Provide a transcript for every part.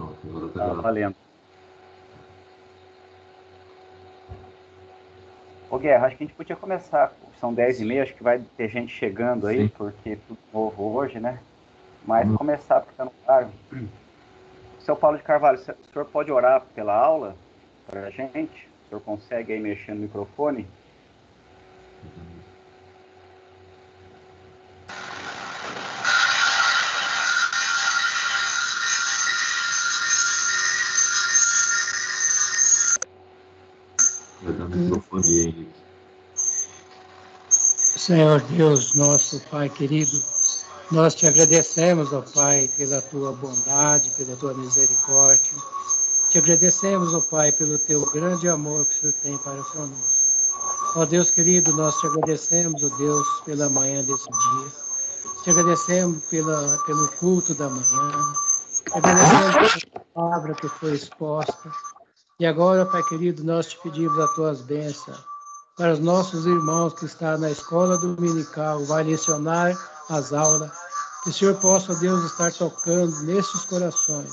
Pronto, agora tá Tá gravando. valendo. Ô Guerra, acho que a gente podia começar. São 10h30, acho que vai ter gente chegando aí, Sim. porque tudo novo hoje, né? Mas começar porque tá no ar. Seu Paulo de Carvalho, o senhor pode orar pela aula para a gente? O senhor consegue aí mexer no microfone? Vai dar microfone aí. Senhor Deus, nosso Pai querido, nós te agradecemos, ó Pai, pela tua bondade, pela tua misericórdia. Te agradecemos, ó Pai, pelo teu grande amor que o Senhor tem para conosco. Ó Deus querido, nós te agradecemos, ó Deus, pela manhã desse dia. Te agradecemos pelo culto da manhã. Te agradecemos pela palavra que foi exposta. E agora, Pai querido, nós te pedimos as tuas bênçãos para os nossos irmãos que estão na escola dominical, vai lecionar as aulas. Que o Senhor possa, Deus, estar tocando nesses corações,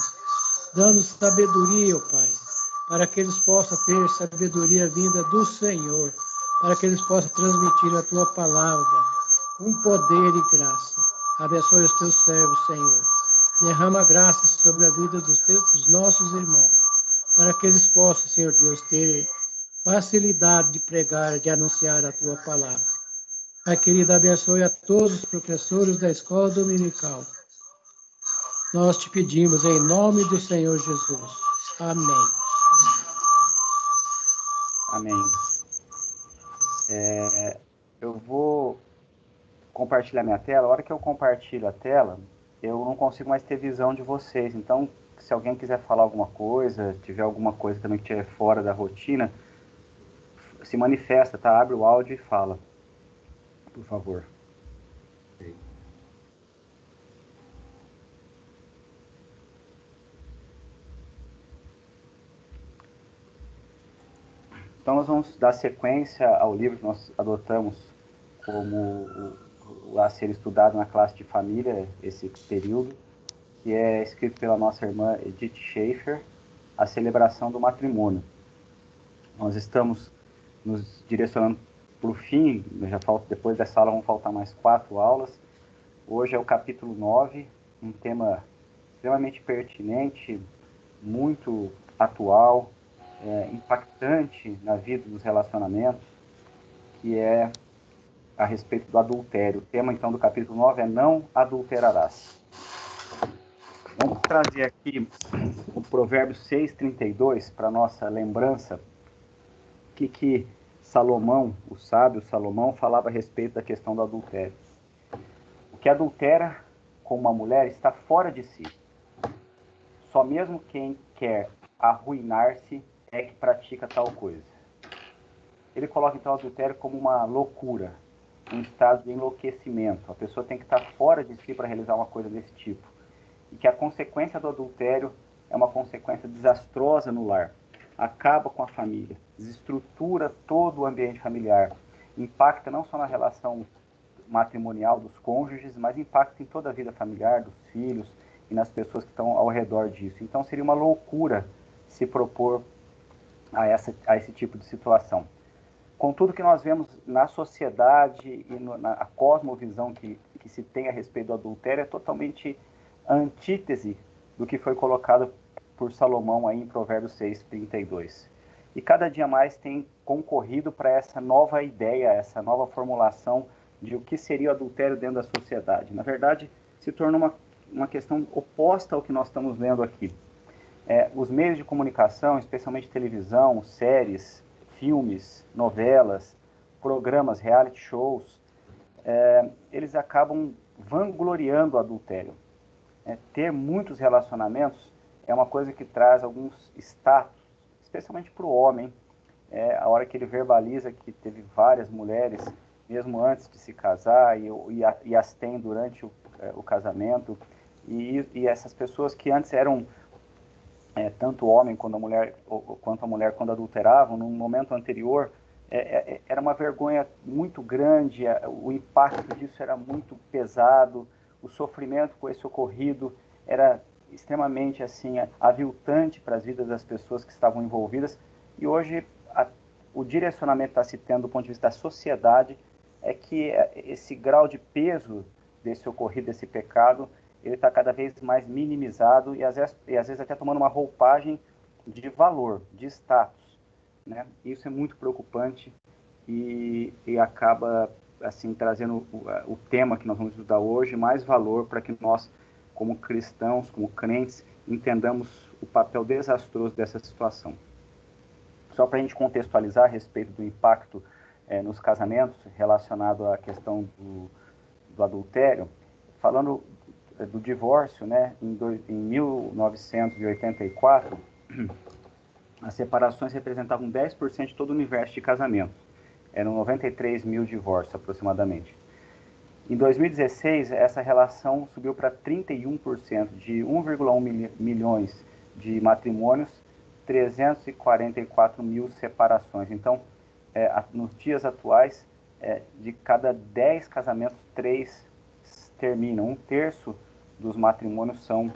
dando sabedoria, ó Pai, para que eles possam ter sabedoria vinda do Senhor, para que eles possam transmitir a tua palavra com poder e graça. Abençoe os teus servos, Senhor. Derrama graça sobre a vida dos nossos irmãos, para que eles possam, Senhor Deus, ter facilidade de pregar, de anunciar a tua palavra. Pai querido, abençoe a todos os professores da escola dominical. Nós te pedimos em nome do Senhor Jesus. Amém. Amém. Eu vou compartilhar minha tela. A hora que eu compartilho a tela, eu não consigo mais ter visão de vocês. Então, se alguém quiser falar alguma coisa, tiver alguma coisa também que estiver fora da rotina, se manifesta, tá? Abre o áudio e fala, por favor. Então, nós vamos dar sequência ao livro que nós adotamos como a ser estudado na classe de família, esse período, que é escrito pela nossa irmã Edith Schaefer, A Celebração do Matrimônio. Nós estamos nos direcionando para o fim, depois dessa aula vão faltar mais 4 aulas. Hoje é o capítulo 9, um tema extremamente pertinente, muito atual, impactante na vida dos relacionamentos, que é a respeito do adultério. O tema, então, do capítulo 9 é Não Adulterarás. Vamos trazer aqui o provérbio 6:32 para nossa lembrança. O que Salomão, o sábio Salomão, falava a respeito da questão do adultério. O que adultera com uma mulher está fora de si. Só mesmo quem quer arruinar-se é que pratica tal coisa. Ele coloca então o adultério como uma loucura, um estado de enlouquecimento. A pessoa tem que estar fora de si para realizar uma coisa desse tipo. E que a consequência do adultério é uma consequência desastrosa no lar. Acaba com a família, desestrutura todo o ambiente familiar, impacta não só na relação matrimonial dos cônjuges, mas impacta em toda a vida familiar, dos filhos e nas pessoas que estão ao redor disso. Então seria uma loucura se propor a esse tipo de situação. Com tudo que nós vemos na sociedade e na cosmovisão que se tem a respeito do adultério, é totalmente a antítese do que foi colocado por Salomão aí em Provérbios 6:32. E cada dia mais tem concorrido para essa nova ideia, essa nova formulação de o que seria o adultério dentro da sociedade. Na verdade, se tornou uma questão oposta ao que nós estamos vendo aqui. Os meios de comunicação, especialmente televisão, séries, filmes, novelas, programas, reality shows, eles acabam vangloriando o adultério. Ter muitos relacionamentos é uma coisa que traz alguns status, especialmente para o homem. A hora que ele verbaliza que teve várias mulheres, mesmo antes de se casar, e as tem durante o casamento, e essas pessoas que antes eram tanto o homem quanto a mulher quando adulteravam, num momento anterior, era uma vergonha muito grande, o impacto disso era muito pesado, o sofrimento com esse ocorrido era extremamente assim aviltante para as vidas das pessoas que estavam envolvidas. E hoje o direcionamento que está se tendo do ponto de vista da sociedade é que esse grau de peso desse ocorrido, desse pecado, ele está cada vez mais minimizado e às vezes até tomando uma roupagem de valor, de status, né? Isso é muito preocupante e acaba assim trazendo o tema que nós vamos estudar hoje mais valor para que nós, como cristãos, como crentes, entendamos o papel desastroso dessa situação. Só para a gente contextualizar a respeito do impacto nos casamentos relacionado à questão do adultério, falando do divórcio, né, em 1984, as separações representavam 10% de todo o universo de casamentos. Eram 93 mil divórcios, aproximadamente. Em 2016, essa relação subiu para 31%, de 1,1 milhões de matrimônios, 344 mil separações. Então, nos dias atuais, de cada 10 casamentos, 3 terminam. 1/3 dos matrimônios são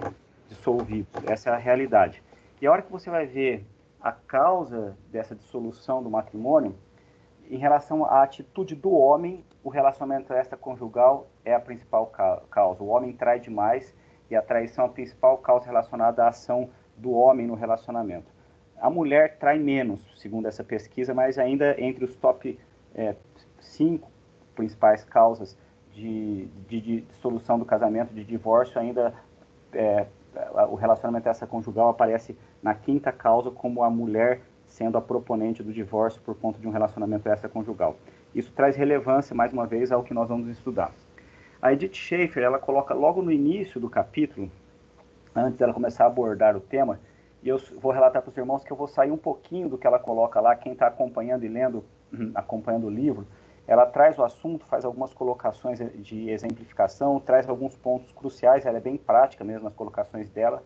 dissolvidos. Essa é a realidade. E a hora que você vai ver a causa dessa dissolução do matrimônio, em relação à atitude do homem, o relacionamento extraconjugal é a principal causa. O homem trai demais e a traição é a principal causa relacionada à ação do homem no relacionamento. A mulher trai menos, segundo essa pesquisa, mas ainda entre os top 5 principais causas de dissolução do casamento, de divórcio, ainda o relacionamento extraconjugal aparece na 5ª causa como a mulher sendo a proponente do divórcio por conta de um relacionamento extraconjugal. Isso traz relevância, mais uma vez, ao que nós vamos estudar. A Edith Schaeffer, ela coloca logo no início do capítulo, antes dela começar a abordar o tema, e eu vou relatar para os irmãos que eu vou sair um pouquinho do que ela coloca lá, quem está acompanhando e lendo, acompanhando o livro, ela traz o assunto, faz algumas colocações de exemplificação, traz alguns pontos cruciais, ela é bem prática mesmo nas colocações dela,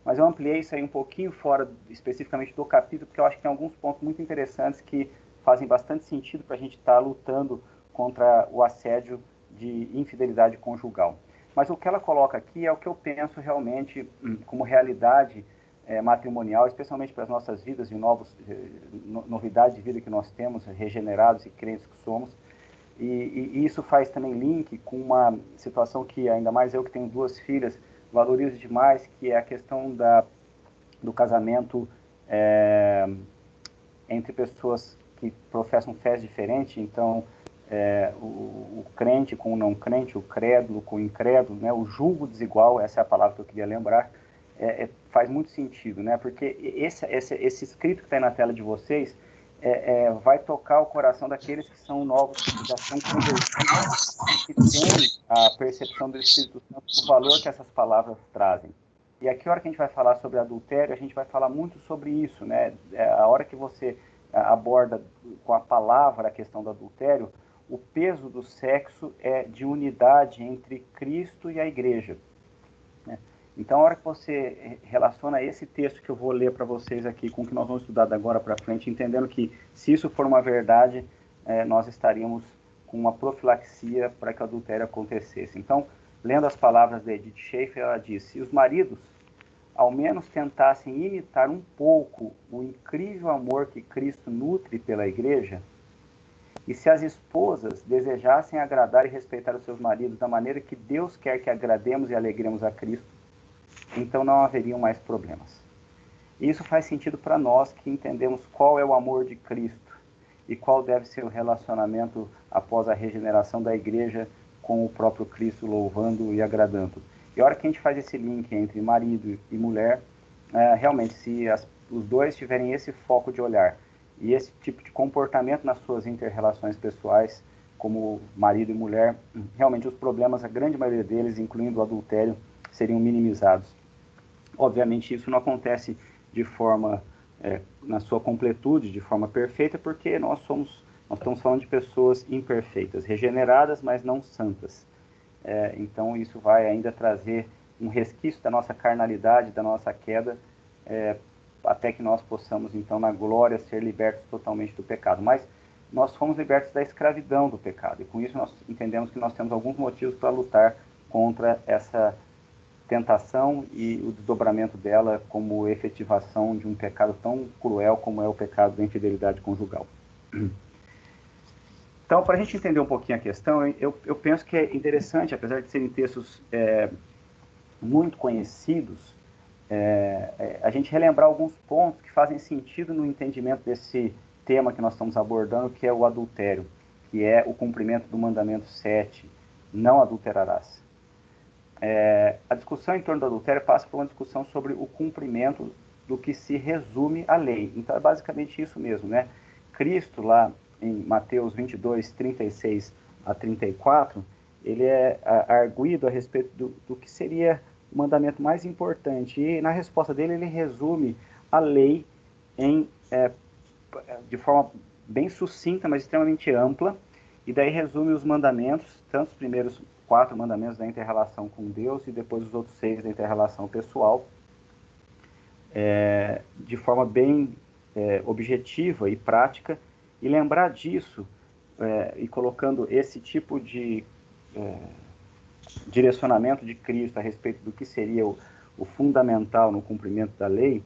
mas eu ampliei isso aí um pouquinho fora especificamente do capítulo, porque eu acho que tem alguns pontos muito interessantes que fazem bastante sentido para a gente estar lutando contra o assédio de infidelidade conjugal. Mas o que ela coloca aqui é o que eu penso realmente como realidade matrimonial, especialmente para as nossas vidas e novidades de vida que nós temos, regenerados e crentes que somos. E isso faz também link com uma situação que, ainda mais eu que tenho 2 filhas, valorizo demais, que é a questão do casamento entre pessoas que professam fé diferente. Então, o crente com o não crente, o crédulo com o incrédulo, né, o julgo desigual, essa é a palavra que eu queria lembrar, faz muito sentido, né, porque esse escrito que está aí na tela de vocês vai tocar o coração daqueles que são novos, que já são convertidos, que têm a percepção do Espírito Santo, do valor que essas palavras trazem. E aqui, a hora que a gente vai falar sobre adultério, a gente vai falar muito sobre isso, né? A hora que você aborda com a palavra a questão do adultério, o peso do sexo é de unidade entre Cristo e a igreja, né? Então, a hora que você relaciona esse texto que eu vou ler para vocês aqui com o que nós vamos estudar da agora para frente, entendendo que, se isso for uma verdade, nós estaríamos com uma profilaxia para que o adultério acontecesse. Então, lendo as palavras de Edith Schaeffer, ela diz: se os maridos, ao menos, tentassem imitar um pouco o incrível amor que Cristo nutre pela igreja, e se as esposas desejassem agradar e respeitar os seus maridos da maneira que Deus quer que agrademos e alegremos a Cristo, então não haveriam mais problemas. E isso faz sentido para nós que entendemos qual é o amor de Cristo e qual deve ser o relacionamento após a regeneração da igreja com o próprio Cristo, louvando e agradando. E a hora que a gente faz esse link entre marido e mulher, realmente, se os dois tiverem esse foco de olhar e esse tipo de comportamento nas suas inter-relações pessoais, como marido e mulher, realmente os problemas, a grande maioria deles, incluindo o adultério, seriam minimizados. Obviamente, isso não acontece de forma, na sua completude, de forma perfeita, porque nós estamos falando de pessoas imperfeitas, regeneradas, mas não santas. Então, isso vai ainda trazer um resquício da nossa carnalidade, da nossa queda, até que nós possamos, então, na glória, ser libertos totalmente do pecado. Mas nós fomos libertos da escravidão do pecado, e com isso nós entendemos que nós temos alguns motivos para lutar contra essa tentação e o desdobramento dela como efetivação de um pecado tão cruel como é o pecado da infidelidade conjugal. Então, para a gente entender um pouquinho a questão, eu penso que é interessante, apesar de serem textos muito conhecidos, a gente relembrar alguns pontos que fazem sentido no entendimento desse tema que nós estamos abordando, que é o adultério, que é o cumprimento do mandamento 7, não adulterarás. A discussão em torno do adultério passa por uma discussão sobre o cumprimento do que se resume à lei. Então, é basicamente isso mesmo, né? Cristo, lá em Mateus 22, 36 a 34, ele é arguido a respeito do que seria o mandamento mais importante. E, na resposta dele, ele resume a lei de forma bem sucinta, mas extremamente ampla, e daí resume os mandamentos, tanto os primeiros 4 mandamentos da inter-relação com Deus e depois os outros 6 da inter-relação pessoal, de forma bem objetiva e prática, e lembrar disso, e colocando esse tipo de direcionamento de Cristo a respeito do que seria o fundamental no cumprimento da lei,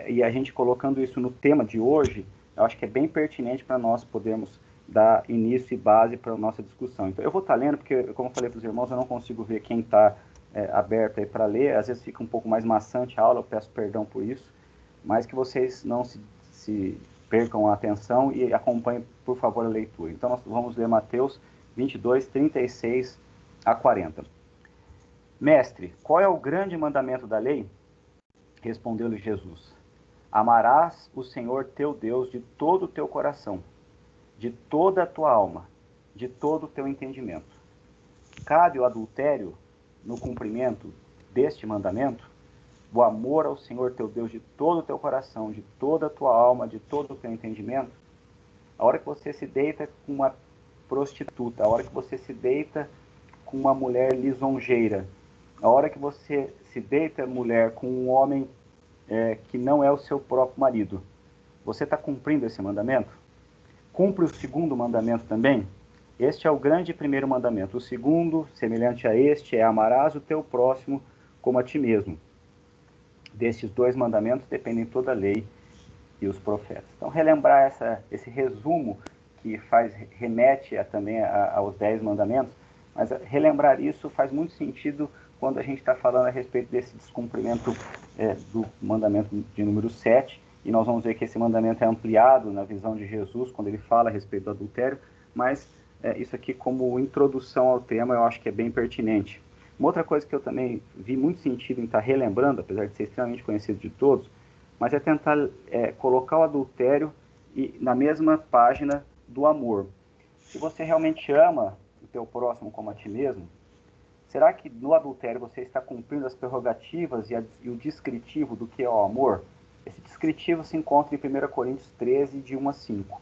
e a gente colocando isso no tema de hoje, eu acho que é bem pertinente para nós podermos dar início e base para a nossa discussão. Então, eu vou estar lendo, porque, como eu falei para os irmãos, eu não consigo ver quem está aberto aí para ler, às vezes fica um pouco mais maçante a aula, eu peço perdão por isso, mas que vocês não se percam a atenção e acompanhem, por favor, a leitura. Então, nós vamos ler Mateus 22, 36 a 40. Mestre, qual é o grande mandamento da lei? Respondeu-lhe Jesus: amarás o Senhor teu Deus de todo o teu coração, de toda a tua alma, de todo o teu entendimento. Cabe o adultério no cumprimento deste mandamento? O amor ao Senhor teu Deus de todo o teu coração, de toda a tua alma, de todo o teu entendimento? A hora que você se deita com uma prostituta, a hora que você se deita com uma mulher lisonjeira, a hora que você se deita, mulher, com um homem que não é o seu próprio marido, você está cumprindo esse mandamento? Cumpre o segundo mandamento também? Este é o grande primeiro mandamento. O segundo, semelhante a este, é amarás o teu próximo como a ti mesmo. Destes 2 mandamentos dependem toda a lei e os profetas. Então, relembrar esse resumo que remete também aos 10 mandamentos, mas relembrar isso faz muito sentido quando a gente está falando a respeito desse descumprimento do mandamento de número 7, e nós vamos ver que esse mandamento é ampliado na visão de Jesus, quando ele fala a respeito do adultério, mas isso aqui como introdução ao tema eu acho que é bem pertinente. Uma outra coisa que eu também vi muito sentido em estar relembrando, apesar de ser extremamente conhecido de todos, mas é tentar colocar o adultério na mesma página do amor. Se você realmente ama o teu próximo como a ti mesmo, será que no adultério você está cumprindo as prerrogativas e o descritivo do que é o amor? Esse descritivo se encontra em 1 Coríntios 13, de 1 a 5.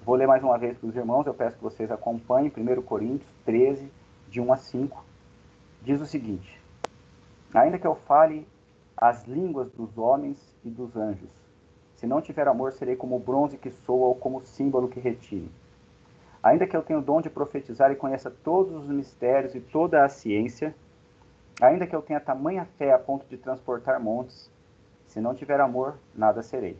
Vou ler mais uma vez para os irmãos, eu peço que vocês acompanhem. 1 Coríntios 13, de 1 a 5. Diz o seguinte: ainda que eu fale as línguas dos homens e dos anjos, se não tiver amor, serei como o bronze que soa ou como o símbolo que retine. Ainda que eu tenha o dom de profetizar e conheça todos os mistérios e toda a ciência, ainda que eu tenha tamanha fé a ponto de transportar montes, se não tiver amor, nada serei.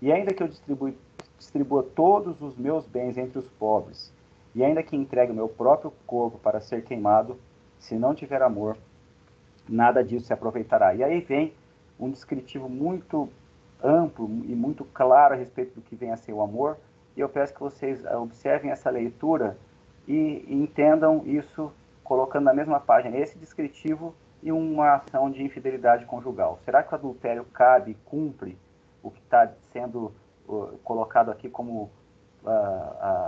E ainda que eu distribua todos os meus bens entre os pobres, e ainda que entregue o meu próprio corpo para ser queimado, se não tiver amor, nada disso se aproveitará. E aí vem um descritivo muito amplo e muito claro a respeito do que vem a ser o amor, e eu peço que vocês observem essa leitura e entendam isso colocando na mesma página esse descritivo e uma ação de infidelidade conjugal. Será que o adultério cabe, cumpre o que está sendo colocado aqui como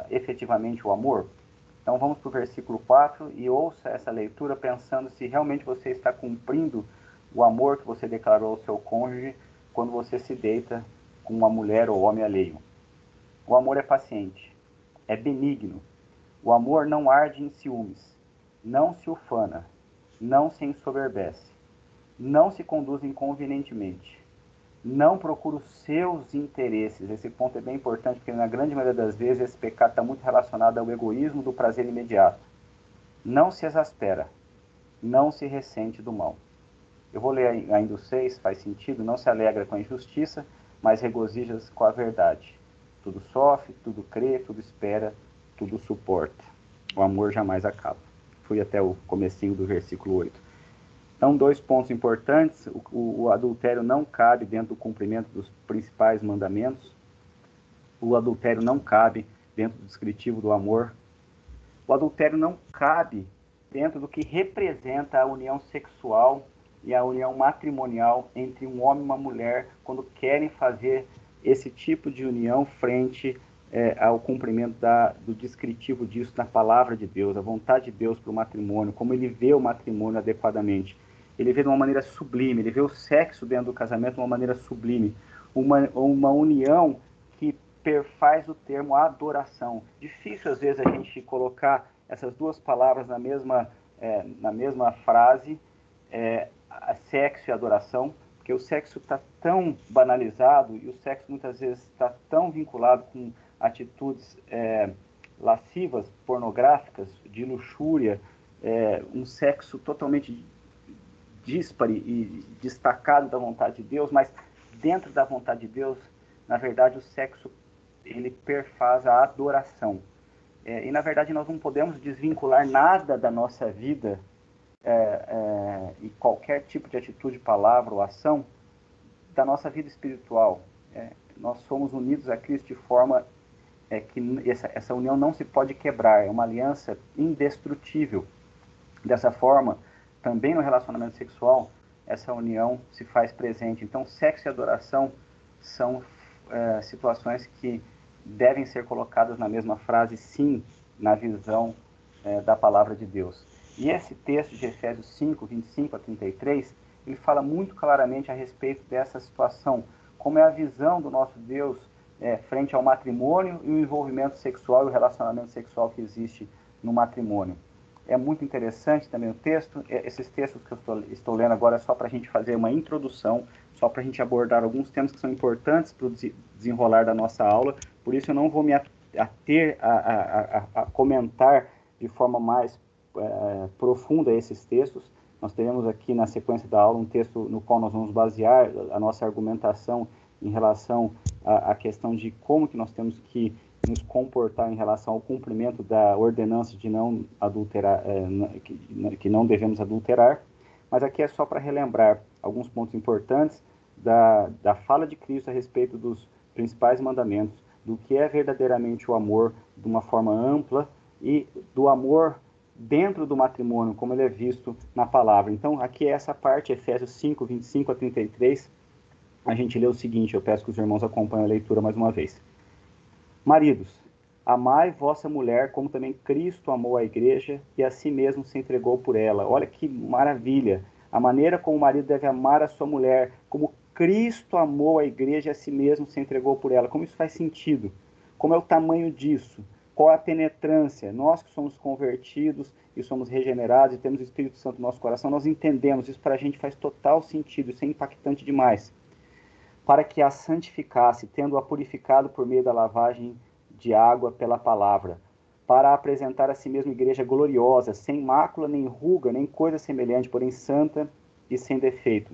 efetivamente o amor? Então vamos para o versículo 4 e ouça essa leitura pensando se realmente você está cumprindo o amor que você declarou ao seu cônjuge quando você se deita com uma mulher ou homem alheio. O amor é paciente, é benigno. O amor não arde em ciúmes, não se ufana, não se ensoberbece, não se conduz inconvenientemente, não procura os seus interesses. Esse ponto é bem importante, porque na grande maioria das vezes esse pecado está muito relacionado ao egoísmo do prazer imediato. Não se exaspera, não se ressente do mal. Eu vou ler ainda o 6, faz sentido, não se alegra com a injustiça, mas regozija-se com a verdade. Tudo sofre, tudo crê, tudo espera, tudo suporta. O amor jamais acaba. Fui até o comecinho do versículo 8. Então, 2 pontos importantes. O adultério não cabe dentro do cumprimento dos principais mandamentos. O adultério não cabe dentro do descritivo do amor. O adultério não cabe dentro do que representa a união sexual e a união matrimonial entre um homem e uma mulher, quando querem fazer esse tipo de união frente ao cumprimento do descritivo disso na palavra de Deus, a vontade de Deus para o matrimônio, como ele vê o matrimônio adequadamente. Ele vê de uma maneira sublime, ele vê o sexo dentro do casamento de uma maneira sublime, uma união que perfaz o termo adoração. Difícil, às vezes, a gente colocar essas duas palavras na mesma frase, sexo e adoração, porque o sexo está tão banalizado e o sexo muitas vezes está tão vinculado com atitudes lascivas, pornográficas, de luxúria, um sexo totalmente díspare e destacado da vontade de Deus, mas dentro da vontade de Deus, na verdade, o sexo ele perfaz a adoração. E, na verdade, nós não podemos desvincular nada da nossa vida e qualquer tipo de atitude, palavra ou ação da nossa vida espiritual. Nós somos unidos a Cristo de forma que essa união não se pode quebrar, é uma aliança indestrutível. Dessa forma, também no relacionamento sexual, essa união se faz presente. Então, sexo e adoração são situações que devem ser colocadas na mesma frase, sim, na visão da palavra de Deus. E esse texto de Efésios 5, 25 a 33, ele fala muito claramente a respeito dessa situação, como é a visão do nosso Deus frente ao matrimônio e o envolvimento sexual e o relacionamento sexual que existe no matrimônio. É muito interessante também o texto. Esses textos que eu estou lendo agora é só para a gente fazer uma introdução, só para a gente abordar alguns temas que são importantes para o desenrolar da nossa aula. Por isso eu não vou me ater a comentar de forma mais profunda esses textos. Nós teremos aqui na sequência da aula um texto no qual nós vamos basear a nossa argumentação em relação à questão de como que nós temos que nos comportar em relação ao cumprimento da ordenança de não adulterar, que não devemos adulterar. Mas aqui é só para relembrar alguns pontos importantes da fala de Cristo a respeito dos principais mandamentos, do que é verdadeiramente o amor de uma forma ampla e do amor dentro do matrimônio, como ele é visto na palavra. Então, aqui é essa parte, Efésios 5, 25 a 33, a gente lê o seguinte, eu peço que os irmãos acompanhem a leitura mais uma vez. Maridos, amai vossa mulher como também Cristo amou a igreja e a si mesmo se entregou por ela. Olha que maravilha! A maneira como o marido deve amar a sua mulher, como Cristo amou a igreja e a si mesmo se entregou por ela. Como isso faz sentido? Como é o tamanho disso? Qual é a penetrância? Nós que somos convertidos e somos regenerados e temos o Espírito Santo no nosso coração, nós entendemos. Isso para a gente faz total sentido, isso é impactante demais. Para que a santificasse, tendo-a purificado por meio da lavagem de água pela palavra, para apresentar a si mesma igreja gloriosa, sem mácula, nem ruga, nem coisa semelhante, porém santa e sem defeito.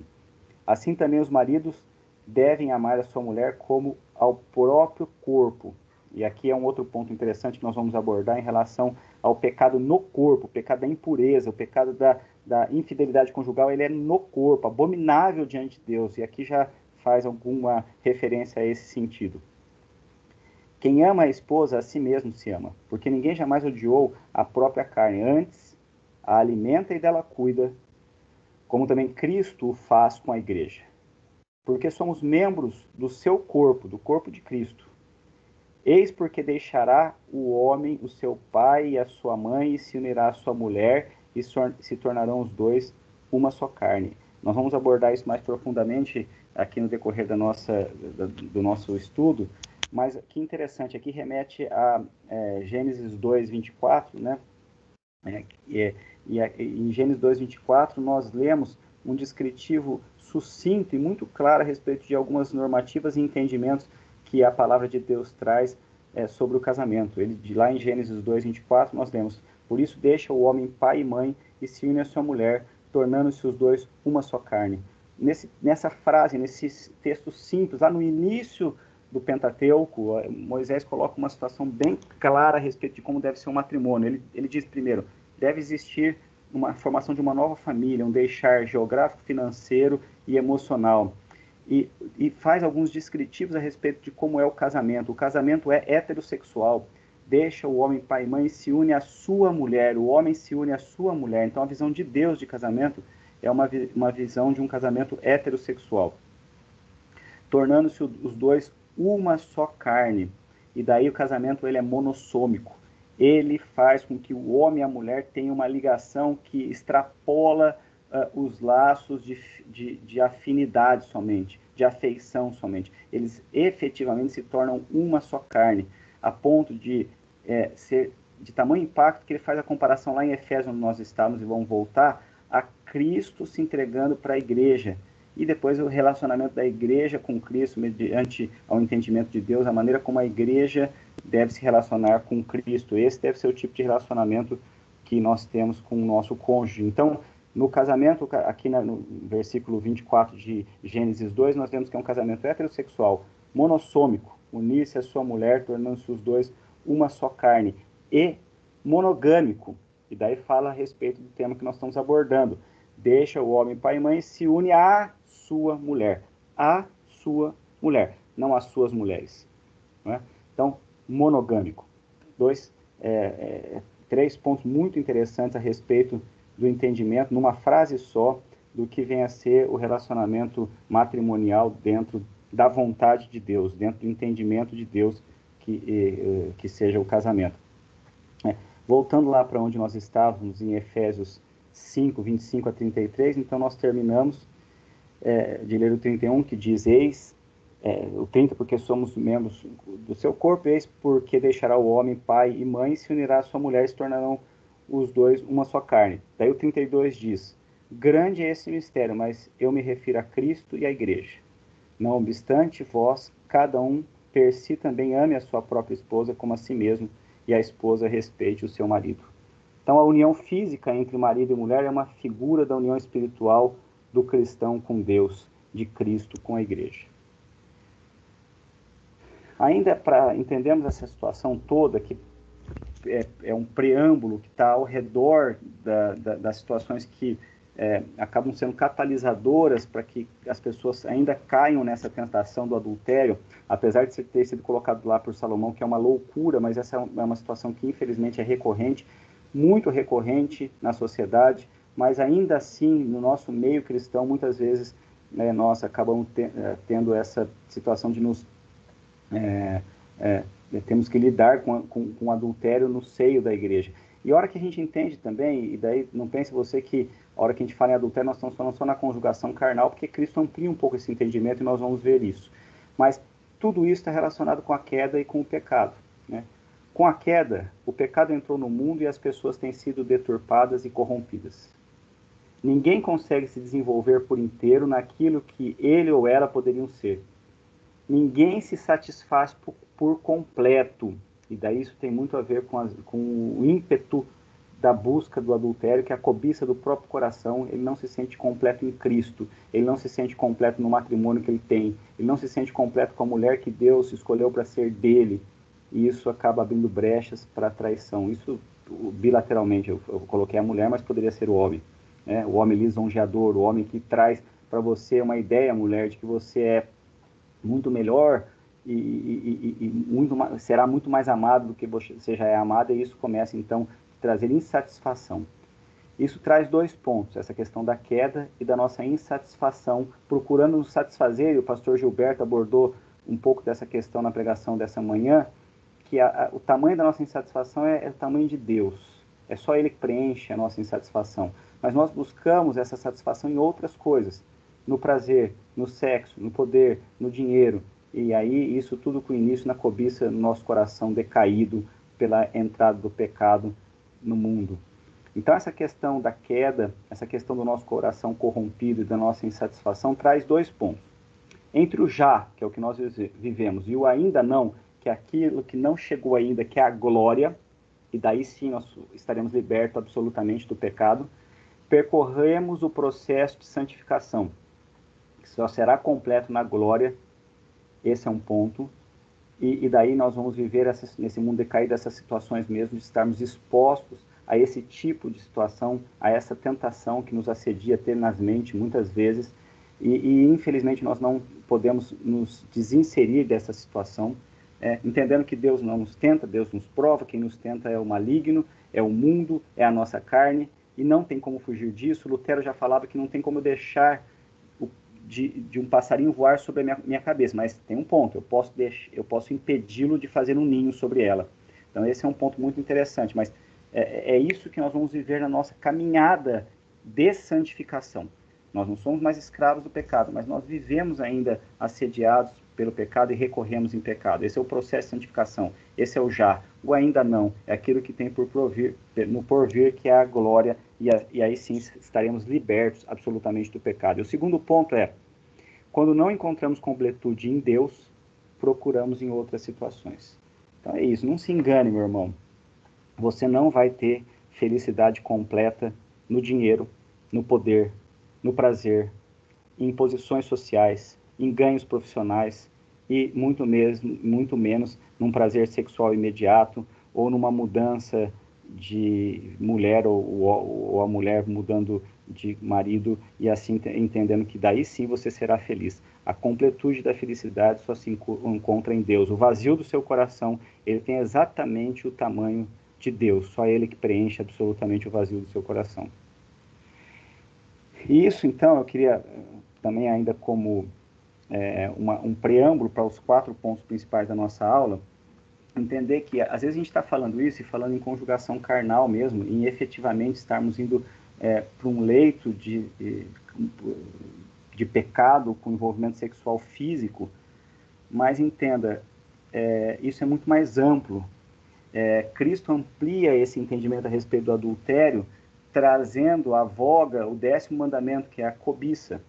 Assim também os maridos devem amar a sua mulher como ao próprio corpo. E aqui é um outro ponto interessante que nós vamos abordar em relação ao pecado no corpo, o pecado da impureza, o pecado da infidelidade conjugal, ele é no corpo, abominável diante de Deus. E aqui já faz alguma referência a esse sentido. Quem ama a esposa, a si mesmo se ama, porque ninguém jamais odiou a própria carne, antes a alimenta e dela cuida, como também Cristo o faz com a igreja. Porque somos membros do seu corpo, do corpo de Cristo. Eis porque deixará o homem o seu pai e a sua mãe, e se unirá à sua mulher, e se tornarão os dois uma só carne. Nós vamos abordar isso mais profundamente aqui no decorrer do nosso estudo, mas que interessante, aqui remete a Gênesis 2, 24, né? Em Gênesis 2, 24, nós lemos um descritivo sucinto e muito claro a respeito de algumas normativas e entendimentos que a palavra de Deus traz sobre o casamento. Lá em Gênesis 2, 24, nós lemos: por isso deixa o homem pai e mãe e se une à sua mulher, tornando-se os dois uma só carne. Nessa frase, nesse texto simples, lá no início do Pentateuco, Moisés coloca uma situação bem clara a respeito de como deve ser um matrimônio. Ele diz primeiro, deve existir uma formação de uma nova família, um deixar geográfico, financeiro e emocional. E faz alguns descritivos a respeito de como é o casamento. O casamento é heterossexual. Deixa o homem pai e mãe e se une à sua mulher. O homem se une à sua mulher. Então, a visão de Deus de casamento é uma visão de um casamento heterossexual. Tornando-se os dois uma só carne. E daí o casamento ele é monossômico. Ele faz com que o homem e a mulher tenham uma ligação que extrapola os laços de afinidade somente, de afeição somente. Eles efetivamente se tornam uma só carne, a ponto de ser de tamanho impacto que ele faz a comparação lá em Efésios, onde nós estávamos, e vamos voltar, a Cristo se entregando para a igreja. E depois o relacionamento da igreja com Cristo, mediante ao entendimento de Deus, a maneira como a igreja deve se relacionar com Cristo. Esse deve ser o tipo de relacionamento que nós temos com o nosso cônjuge. Então, no casamento, aqui no versículo 24 de Gênesis 2, nós vemos que é um casamento heterossexual, monossômico, unir-se à sua mulher, tornando-se os dois uma só carne, e monogâmico, e daí fala a respeito do tema que nós estamos abordando. Deixa o homem pai e mãe e se une à sua mulher. À sua mulher, não às suas mulheres. Não é? Então, monogâmico. Três pontos muito interessantes a respeito do entendimento, numa frase só, do que vem a ser o relacionamento matrimonial dentro da vontade de Deus, dentro do entendimento de Deus que seja o casamento. Voltando lá para onde nós estávamos, em Efésios 5, 25 a 33, então nós terminamos de ler o 31, que diz, o 30, porque somos membros do seu corpo, eis porque deixará o homem pai e mãe, e se unirá à sua mulher, e se tornarão os dois uma só carne. Daí o 32 diz, grande é esse mistério, mas eu me refiro a Cristo e à igreja. Não obstante, vós, cada um, per si também ame a sua própria esposa como a si mesmo, e a esposa respeite o seu marido. Então, a união física entre marido e mulher é uma figura da união espiritual do cristão com Deus, de Cristo com a igreja. Ainda para entendermos essa situação toda, que é um preâmbulo que está ao redor das situações que acabam sendo catalisadoras para que as pessoas ainda caiam nessa tentação do adultério, apesar de ter sido colocado lá por Salomão, que é uma loucura, mas essa é uma situação que infelizmente é recorrente, muito recorrente na sociedade, mas ainda assim, no nosso meio cristão, muitas vezes nós acabamos tendo essa situação de nos... temos que lidar com o adultério no seio da igreja. E a hora que a gente entende também, e daí não pense você que a hora que a gente fala em adultério, nós estamos falando só na conjugação carnal, porque Cristo amplia um pouco esse entendimento e nós vamos ver isso. Mas tudo isso está relacionado com a queda e com o pecado, né? Com a queda, o pecado entrou no mundo e as pessoas têm sido deturpadas e corrompidas. Ninguém consegue se desenvolver por inteiro naquilo que ele ou ela poderiam ser. Ninguém se satisfaz por completo. E daí isso tem muito a ver com o ímpeto da busca do adultério, que é a cobiça do próprio coração. Ele não se sente completo em Cristo. Ele não se sente completo no matrimônio que ele tem. Ele não se sente completo com a mulher que Deus escolheu para ser dele. E isso acaba abrindo brechas para a traição. Isso bilateralmente. Eu coloquei a mulher, mas poderia ser o homem. Né? O homem lisonjeador, o homem que traz para você uma ideia, mulher, de que você é muito melhor e será muito mais amado do que você já é amada, e isso começa então a trazer insatisfação. Isso traz dois pontos, essa questão da queda e da nossa insatisfação, procurando nos satisfazer, e o pastor Gilberto abordou um pouco dessa questão na pregação dessa manhã, que o tamanho da nossa insatisfação é o tamanho de Deus, é só Ele que preenche a nossa insatisfação, mas nós buscamos essa satisfação em outras coisas, no prazer, no sexo, no poder, no dinheiro. E aí isso tudo com início na cobiça no nosso coração decaído pela entrada do pecado no mundo. Então essa questão da queda, essa questão do nosso coração corrompido e da nossa insatisfação traz dois pontos. Entre o já, que é o que nós vivemos, e o ainda não, que é aquilo que não chegou ainda, que é a glória, e daí sim nós estaremos libertos absolutamente do pecado. percorremos o processo de santificação, que só será completo na glória. Esse é um ponto. E daí nós vamos viver nesse mundo decaído essas situações mesmo, de estarmos expostos a esse tipo de situação, a essa tentação que nos assedia tenazmente muitas vezes, e infelizmente nós não podemos nos desinserir dessa situação, entendendo que Deus não nos tenta, Deus nos prova, quem nos tenta é o maligno, é o mundo, é a nossa carne, e não tem como fugir disso. Lutero já falava que não tem como deixar de um passarinho voar sobre a minha cabeça, mas tem um ponto, eu posso impedi-lo de fazer um ninho sobre ela. Então esse é um ponto muito interessante, mas é isso que nós vamos viver na nossa caminhada de santificação. Nós não somos mais escravos do pecado, mas nós vivemos ainda assediados pelo pecado e recorremos em pecado. Esse é o processo de santificação, esse é o já. O ainda não, é aquilo que tem no porvir, que é a glória, e aí sim estaremos libertos absolutamente do pecado. E o segundo ponto é, quando não encontramos completude em Deus, procuramos em outras situações. Então é isso, não se engane, meu irmão. Você não vai ter felicidade completa no dinheiro, no poder, no prazer, em posições sociais, em ganhos profissionais, e muito menos num prazer sexual imediato, ou numa mudança de mulher, ou a mulher mudando de marido, e assim entendendo que daí sim você será feliz. A completude da felicidade só se encontra em Deus. O vazio do seu coração, ele tem exatamente o tamanho de Deus, só Ele que preenche absolutamente o vazio do seu coração. E isso, então, eu queria também ainda como um preâmbulo para os 4 pontos principais da nossa aula, entender que às vezes a gente está falando isso e falando em conjugação carnal mesmo, em efetivamente estarmos indo para um leito de pecado com envolvimento sexual físico, mas entenda, isso é muito mais amplo. Cristo amplia esse entendimento a respeito do adultério, trazendo à voga o 10º mandamento, que é a cobiça.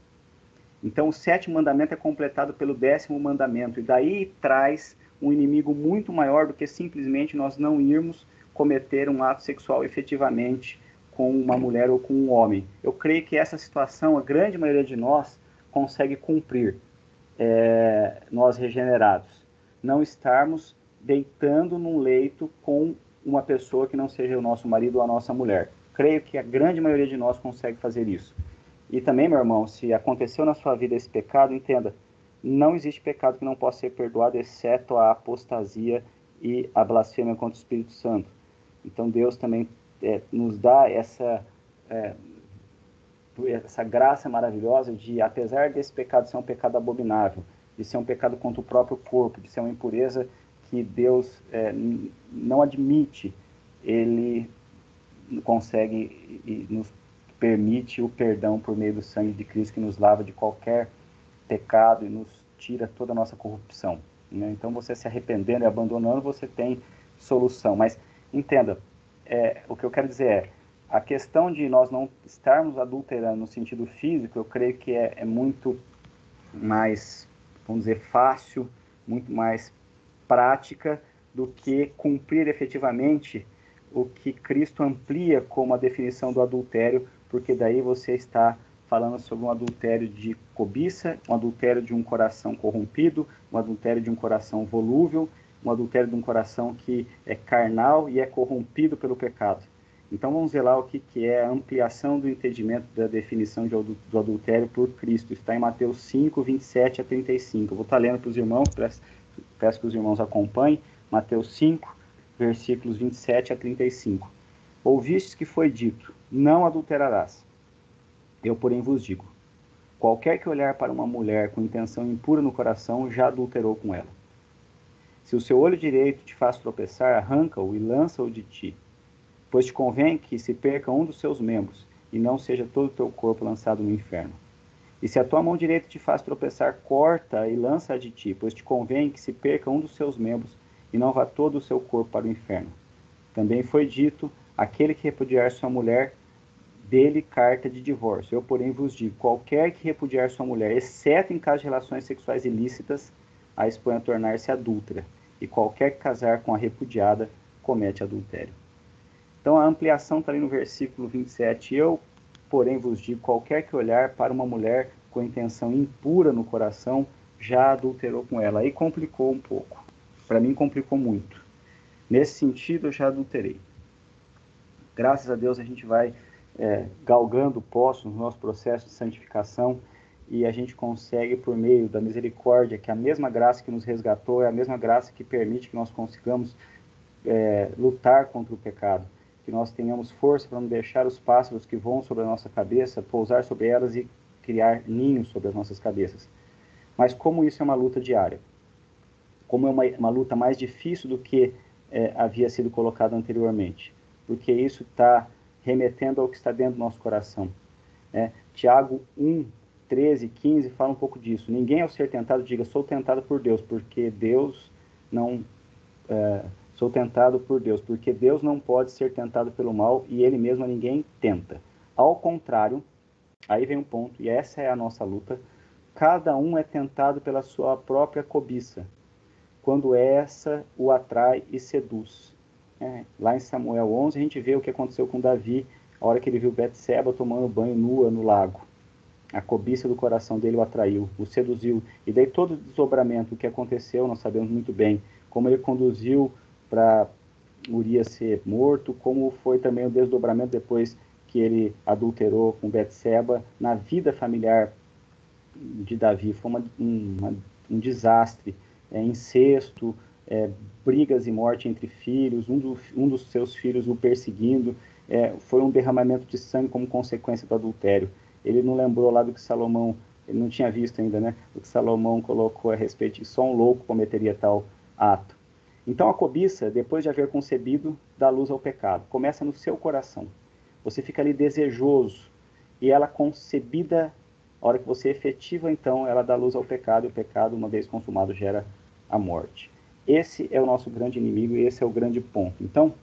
Então, o 7º mandamento é completado pelo 10º mandamento, e daí traz um inimigo muito maior do que simplesmente nós não irmos cometer um ato sexual efetivamente com uma mulher ou com um homem. Eu creio que essa situação, a grande maioria de nós consegue cumprir, nós regenerados. Não estarmos deitando num leito com uma pessoa que não seja o nosso marido ou a nossa mulher. Creio que a grande maioria de nós consegue fazer isso. E também, meu irmão, se aconteceu na sua vida esse pecado, entenda, não existe pecado que não possa ser perdoado, exceto a apostasia e a blasfêmia contra o Espírito Santo. Então Deus também nos dá essa graça maravilhosa de, apesar desse pecado ser um pecado abominável, de ser um pecado contra o próprio corpo, de ser uma impureza que Deus não admite, Ele consegue e nos permite o perdão por meio do sangue de Cristo, que nos lava de qualquer pecado e nos tira toda a nossa corrupção, né? Então, você se arrependendo e abandonando, você tem solução. Mas, entenda, o que eu quero dizer a questão de nós não estarmos adulterando no sentido físico, eu creio que é muito mais, vamos dizer, fácil, muito mais prática do que cumprir efetivamente o que Cristo amplia como a definição do adultério, porque daí você está falando sobre um adultério de cobiça, um adultério de um coração corrompido, um adultério de um coração volúvel, um adultério de um coração que é carnal e é corrompido pelo pecado. Então vamos ver lá o que é a ampliação do entendimento da definição do adultério por Cristo. Está em Mateus 5, 27 a 35. Eu vou estar lendo para os irmãos, peço que os irmãos acompanhem. Mateus 5, versículos 27 a 35. Ouvistes que foi dito, não adulterarás. Eu, porém, vos digo, qualquer que olhar para uma mulher com intenção impura no coração, já adulterou com ela. Se o seu olho direito te faz tropeçar, arranca-o e lança-o de ti. Pois te convém que se perca um dos seus membros, e não seja todo o teu corpo lançado no inferno. E se a tua mão direita te faz tropeçar, corta e lança-a de ti, pois te convém que se perca um dos seus membros, e não vá todo o seu corpo para o inferno. Também foi dito, aquele que repudiar sua mulher, dele carta de divórcio. Eu, porém, vos digo, qualquer que repudiar sua mulher, exceto em caso de relações sexuais ilícitas, a expõe a tornar-se adúltera, e qualquer que casar com a repudiada, comete adultério. Então, a ampliação está ali no versículo 27. Eu porém vos digo, qualquer que olhar para uma mulher com intenção impura no coração, já adulterou com ela. Aí complicou um pouco. Para mim complicou muito. Nesse sentido, eu já adulterei. Graças a Deus a gente vai galgando poços no nosso processo de santificação e a gente consegue, por meio da misericórdia, que é a mesma graça que nos resgatou, é a mesma graça que permite que nós consigamos lutar contra o pecado, que nós tenhamos força para não deixar os pássaros que voam sobre a nossa cabeça pousar sobre elas e criar ninhos sobre as nossas cabeças. Mas como isso é uma luta diária, como é uma luta mais difícil do que havia sido colocado anteriormente, porque isso está remetendo ao que está dentro do nosso coração. Tiago 1, 13, 15 fala um pouco disso. Ninguém ao ser tentado diga, sou tentado por Deus, porque Deus não... sou tentado por Deus, porque Deus não pode ser tentado pelo mal e Ele mesmo a ninguém tenta. Ao contrário, aí vem um ponto, e essa é a nossa luta, cada um é tentado pela sua própria cobiça, quando essa o atrai e seduz. Lá em Samuel 11, a gente vê o que aconteceu com Davi, a hora que ele viu Betseba tomando banho nua no lago. A cobiça do coração dele o atraiu, o seduziu. E daí todo o desdobramento, o que aconteceu, nós sabemos muito bem. Como ele conduziu para Urias ser morto, como foi também o desdobramento depois que ele adulterou com Betseba na vida familiar de Davi. Foi um desastre, incesto, brigas e morte entre filhos, um dos seus filhos o perseguindo, foi um derramamento de sangue como consequência do adultério. Ele não lembrou lá do que Salomão, ele não tinha visto ainda, né? O que Salomão colocou a respeito de só um louco cometeria tal ato. Então a cobiça, depois de haver concebido, dá luz ao pecado. Começa no seu coração. Você fica ali desejoso, e ela concebida, a hora que você efetiva, então, ela dá luz ao pecado, e o pecado, uma vez consumado, gera a morte. Esse é o nosso grande inimigo, e esse é o grande ponto. Então,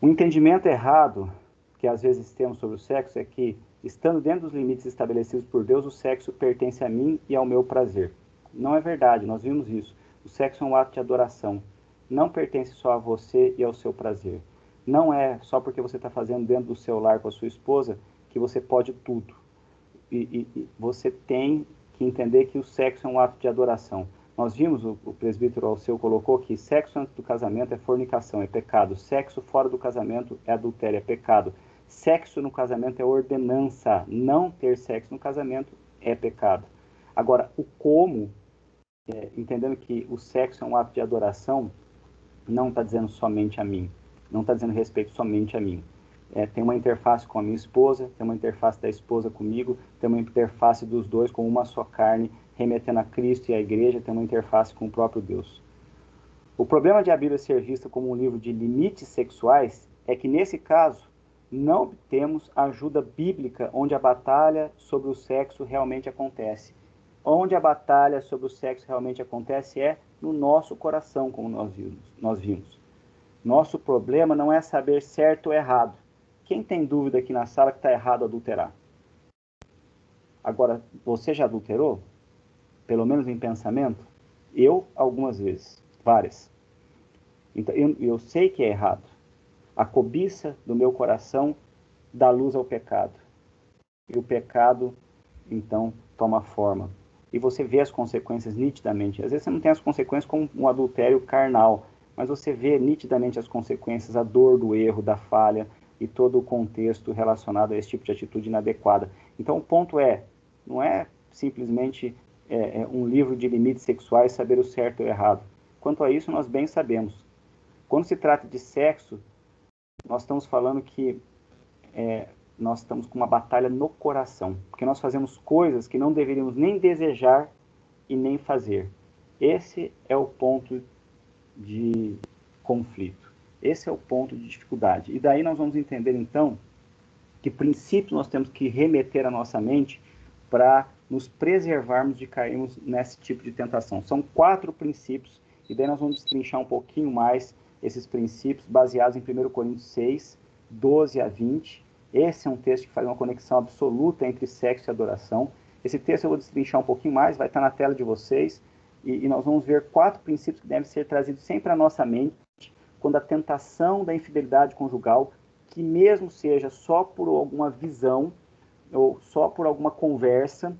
o entendimento errado que às vezes temos sobre o sexo é que, estando dentro dos limites estabelecidos por Deus, o sexo pertence a mim e ao meu prazer. Não é verdade, nós vimos isso. O sexo é um ato de adoração. Não pertence só a você e ao seu prazer. Não é só porque você está fazendo dentro do seu lar com a sua esposa que você pode tudo. E você tem que entender que o sexo é um ato de adoração. Nós vimos, o presbítero Alceu colocou que sexo antes do casamento é fornicação, é pecado. Sexo fora do casamento é adultério, é pecado. Sexo no casamento é ordenança. Não ter sexo no casamento é pecado. Agora, o como, entendendo que o sexo é um ato de adoração, não está dizendo somente a mim. Não está dizendo respeito somente a mim. Tem uma interface com a minha esposa, tem uma interface da esposa comigo, tem uma interface dos dois com uma só carne, remetendo a Cristo e à igreja, tem uma interface com o próprio Deus. O problema de a Bíblia ser vista como um livro de limites sexuais é que, nesse caso, não obtemos ajuda bíblica onde a batalha sobre o sexo realmente acontece. Onde a batalha sobre o sexo realmente acontece é no nosso coração, como nós vimos. Nosso problema não é saber certo ou errado. Quem tem dúvida aqui na sala que está errado adulterar? Agora, você já adulterou? Pelo menos em pensamento? Eu, algumas vezes. Várias. Então, eu sei que é errado. A cobiça do meu coração dá luz ao pecado. E o pecado, então, toma forma. E você vê as consequências nitidamente. Às vezes você não tem as consequências como um adultério carnal, mas você vê nitidamente as consequências, a dor do erro, da falha e todo o contexto relacionado a esse tipo de atitude inadequada. Então o ponto não é simplesmente um livro de limites sexuais, saber o certo e o errado. Quanto a isso, nós bem sabemos. Quando se trata de sexo, nós estamos falando que nós estamos com uma batalha no coração, porque nós fazemos coisas que não deveríamos nem desejar e nem fazer. Esse é o ponto de conflito. Esse é o ponto de dificuldade. E daí nós vamos entender, então, que princípios nós temos que remeter à nossa mente para nos preservarmos de cairmos nesse tipo de tentação. São 4 princípios, e daí nós vamos destrinchar um pouquinho mais esses princípios, baseados em 1 Coríntios 6, 12 a 20. Esse é um texto que faz uma conexão absoluta entre sexo e adoração. Esse texto eu vou destrinchar um pouquinho mais, vai estar na tela de vocês, e nós vamos ver 4 princípios que devem ser trazidos sempre à nossa mente quando a tentação da infidelidade conjugal que mesmo seja só por alguma visão, ou só por alguma conversa,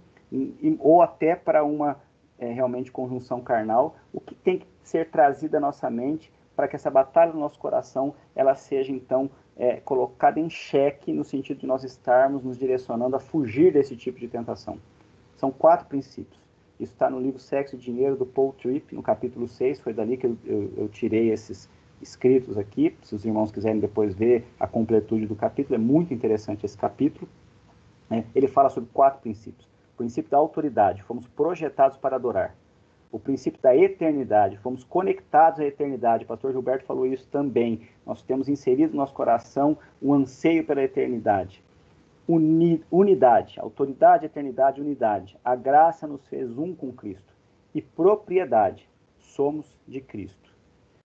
ou até para uma realmente conjunção carnal, o que tem que ser trazido à nossa mente para que essa batalha do nosso coração ela seja então colocada em xeque, no sentido de nós estarmos nos direcionando a fugir desse tipo de tentação. São 4 princípios. Isso está no livro Sexo e Dinheiro, do Paul Tripp, no capítulo 6, foi dali que eu tirei esses escritos aqui. Se os irmãos quiserem depois ver a completude do capítulo, é muito interessante esse capítulo. Ele fala sobre 4 princípios. O princípio da autoridade, fomos projetados para adorar. O princípio da eternidade, fomos conectados à eternidade. O pastor Gilberto falou isso também. Nós temos inserido no nosso coração o anseio pela eternidade. Unidade, autoridade, eternidade, unidade. A graça nos fez um com Cristo. E propriedade, somos de Cristo.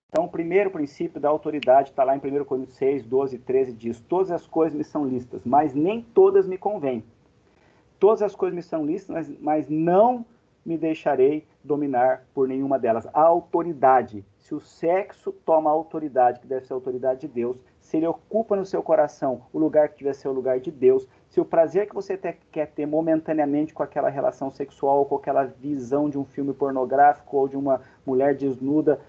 Então, o primeiro princípio da autoridade está lá em 1 Coríntios 6, 12 e 13, diz: todas as coisas me são lícitas, mas nem todas me convêm. Todas as coisas me são lícitas, mas não me deixarei dominar por nenhuma delas. A autoridade. Se o sexo toma a autoridade, que deve ser a autoridade de Deus, se ele ocupa no seu coração o lugar que deve ser o lugar de Deus, se o prazer que você quer ter momentaneamente com aquela relação sexual, ou com aquela visão de um filme pornográfico, ou de uma mulher desnuda,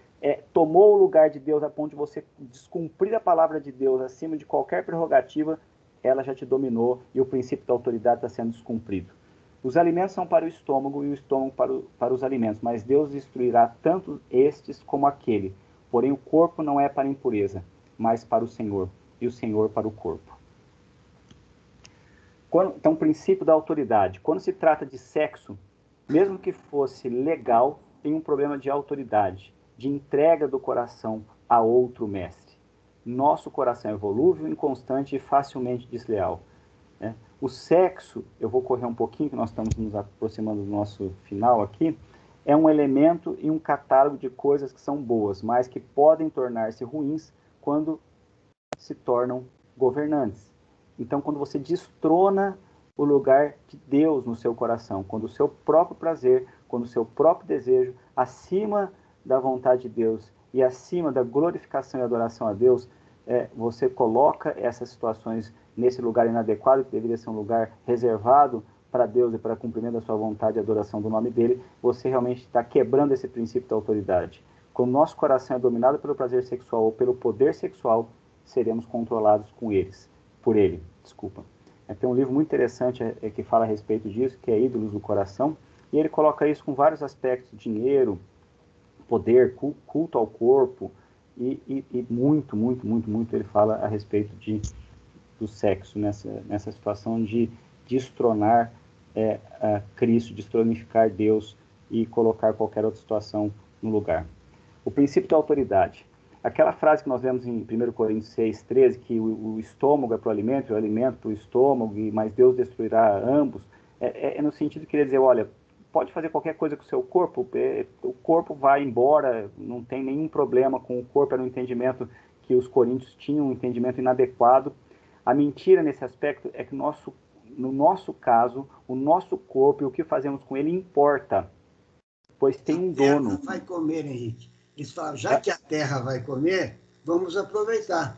tomou o lugar de Deus a ponto de você descumprir a palavra de Deus acima de qualquer prerrogativa, ela já te dominou e o princípio da autoridade está sendo descumprido. Os alimentos são para o estômago e o estômago para os alimentos, mas Deus destruirá tanto estes como aquele. Porém, o corpo não é para a impureza, mas para o Senhor, e o Senhor para o corpo. Então, o princípio da autoridade. Quando se trata de sexo, mesmo que fosse legal, tem um problema de autoridade, de entrega do coração a outro mestre. Nosso coração é volúvel, inconstante e facilmente desleal. O sexo, eu vou correr um pouquinho, que nós estamos nos aproximando do nosso final aqui, é um elemento e um catálogo de coisas que são boas, mas que podem tornar-se ruins quando se tornam governantes. Então, quando você destrona o lugar de Deus no seu coração, quando o seu próprio prazer, quando o seu próprio desejo, acima da vontade de Deus e acima da glorificação e adoração a Deus, você coloca essas situações nesse lugar inadequado, que deveria ser um lugar reservado para Deus e para cumprimento da sua vontade e adoração do nome dele, você realmente está quebrando esse princípio da autoridade. Quando o nosso coração é dominado pelo prazer sexual ou pelo poder sexual, seremos controlados por ele. Tem um livro muito interessante que fala a respeito disso, que é Ídolos do Coração, e ele coloca isso com vários aspectos: dinheiro, poder, culto ao corpo, e muito ele fala a respeito do sexo, nessa situação de destronar Cristo, destronificar Deus e colocar qualquer outra situação no lugar. O princípio da autoridade. Aquela frase que nós vemos em 1 Coríntios 6, 13, que o estômago é para o alimento, e o alimento para o estômago, mas Deus destruirá ambos, no sentido de querer dizer, olha, pode fazer qualquer coisa com o seu corpo, o corpo vai embora, não tem nenhum problema com o corpo, era um entendimento que os coríntios tinham, um entendimento inadequado. A mentira nesse aspecto é que no nosso caso, o nosso corpo e o que fazemos com ele importa, pois tem um dono. A terra vai comer, Henrique. Eles falam, já que a terra vai comer, vamos aproveitar.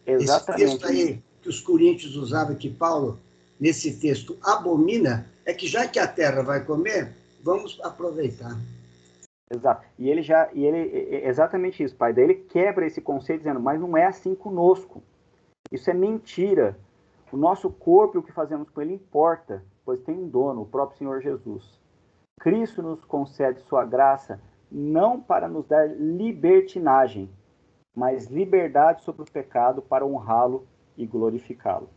Exatamente. Esse texto aí que os coríntios usavam, que Paulo, nesse texto, abomina, é que já que a terra vai comer, vamos aproveitar. Exato. E ele exatamente isso, pai. Daí ele quebra esse conceito dizendo, mas não é assim conosco. Isso é mentira. O nosso corpo e o que fazemos com ele importa, pois tem um dono, o próprio Senhor Jesus. Cristo nos concede sua graça não para nos dar libertinagem, mas liberdade sobre o pecado para honrá-lo e glorificá-lo.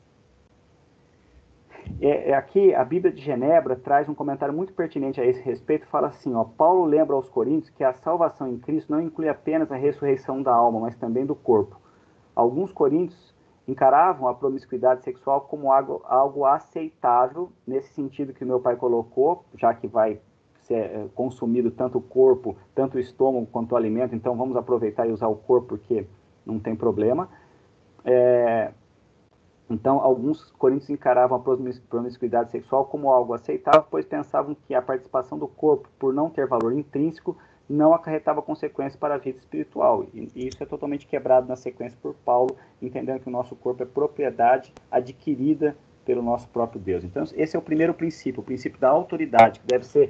Aqui a Bíblia de Genebra traz um comentário muito pertinente a esse respeito. Fala assim, Paulo lembra aos coríntios que a salvação em Cristo não inclui apenas a ressurreição da alma, mas também do corpo. Alguns coríntios encaravam a promiscuidade sexual como algo aceitável, nesse sentido que o meu pai colocou, já que vai ser consumido tanto o corpo, tanto o estômago quanto o alimento, então vamos aproveitar e usar o corpo porque não tem problema. Então, alguns coríntios encaravam a promiscuidade sexual como algo aceitável, pois pensavam que a participação do corpo, por não ter valor intrínseco, não acarretava consequências para a vida espiritual. E isso é totalmente quebrado na sequência por Paulo, entendendo que o nosso corpo é propriedade adquirida pelo nosso próprio Deus. Então, esse é o primeiro princípio, o princípio da autoridade, que deve ser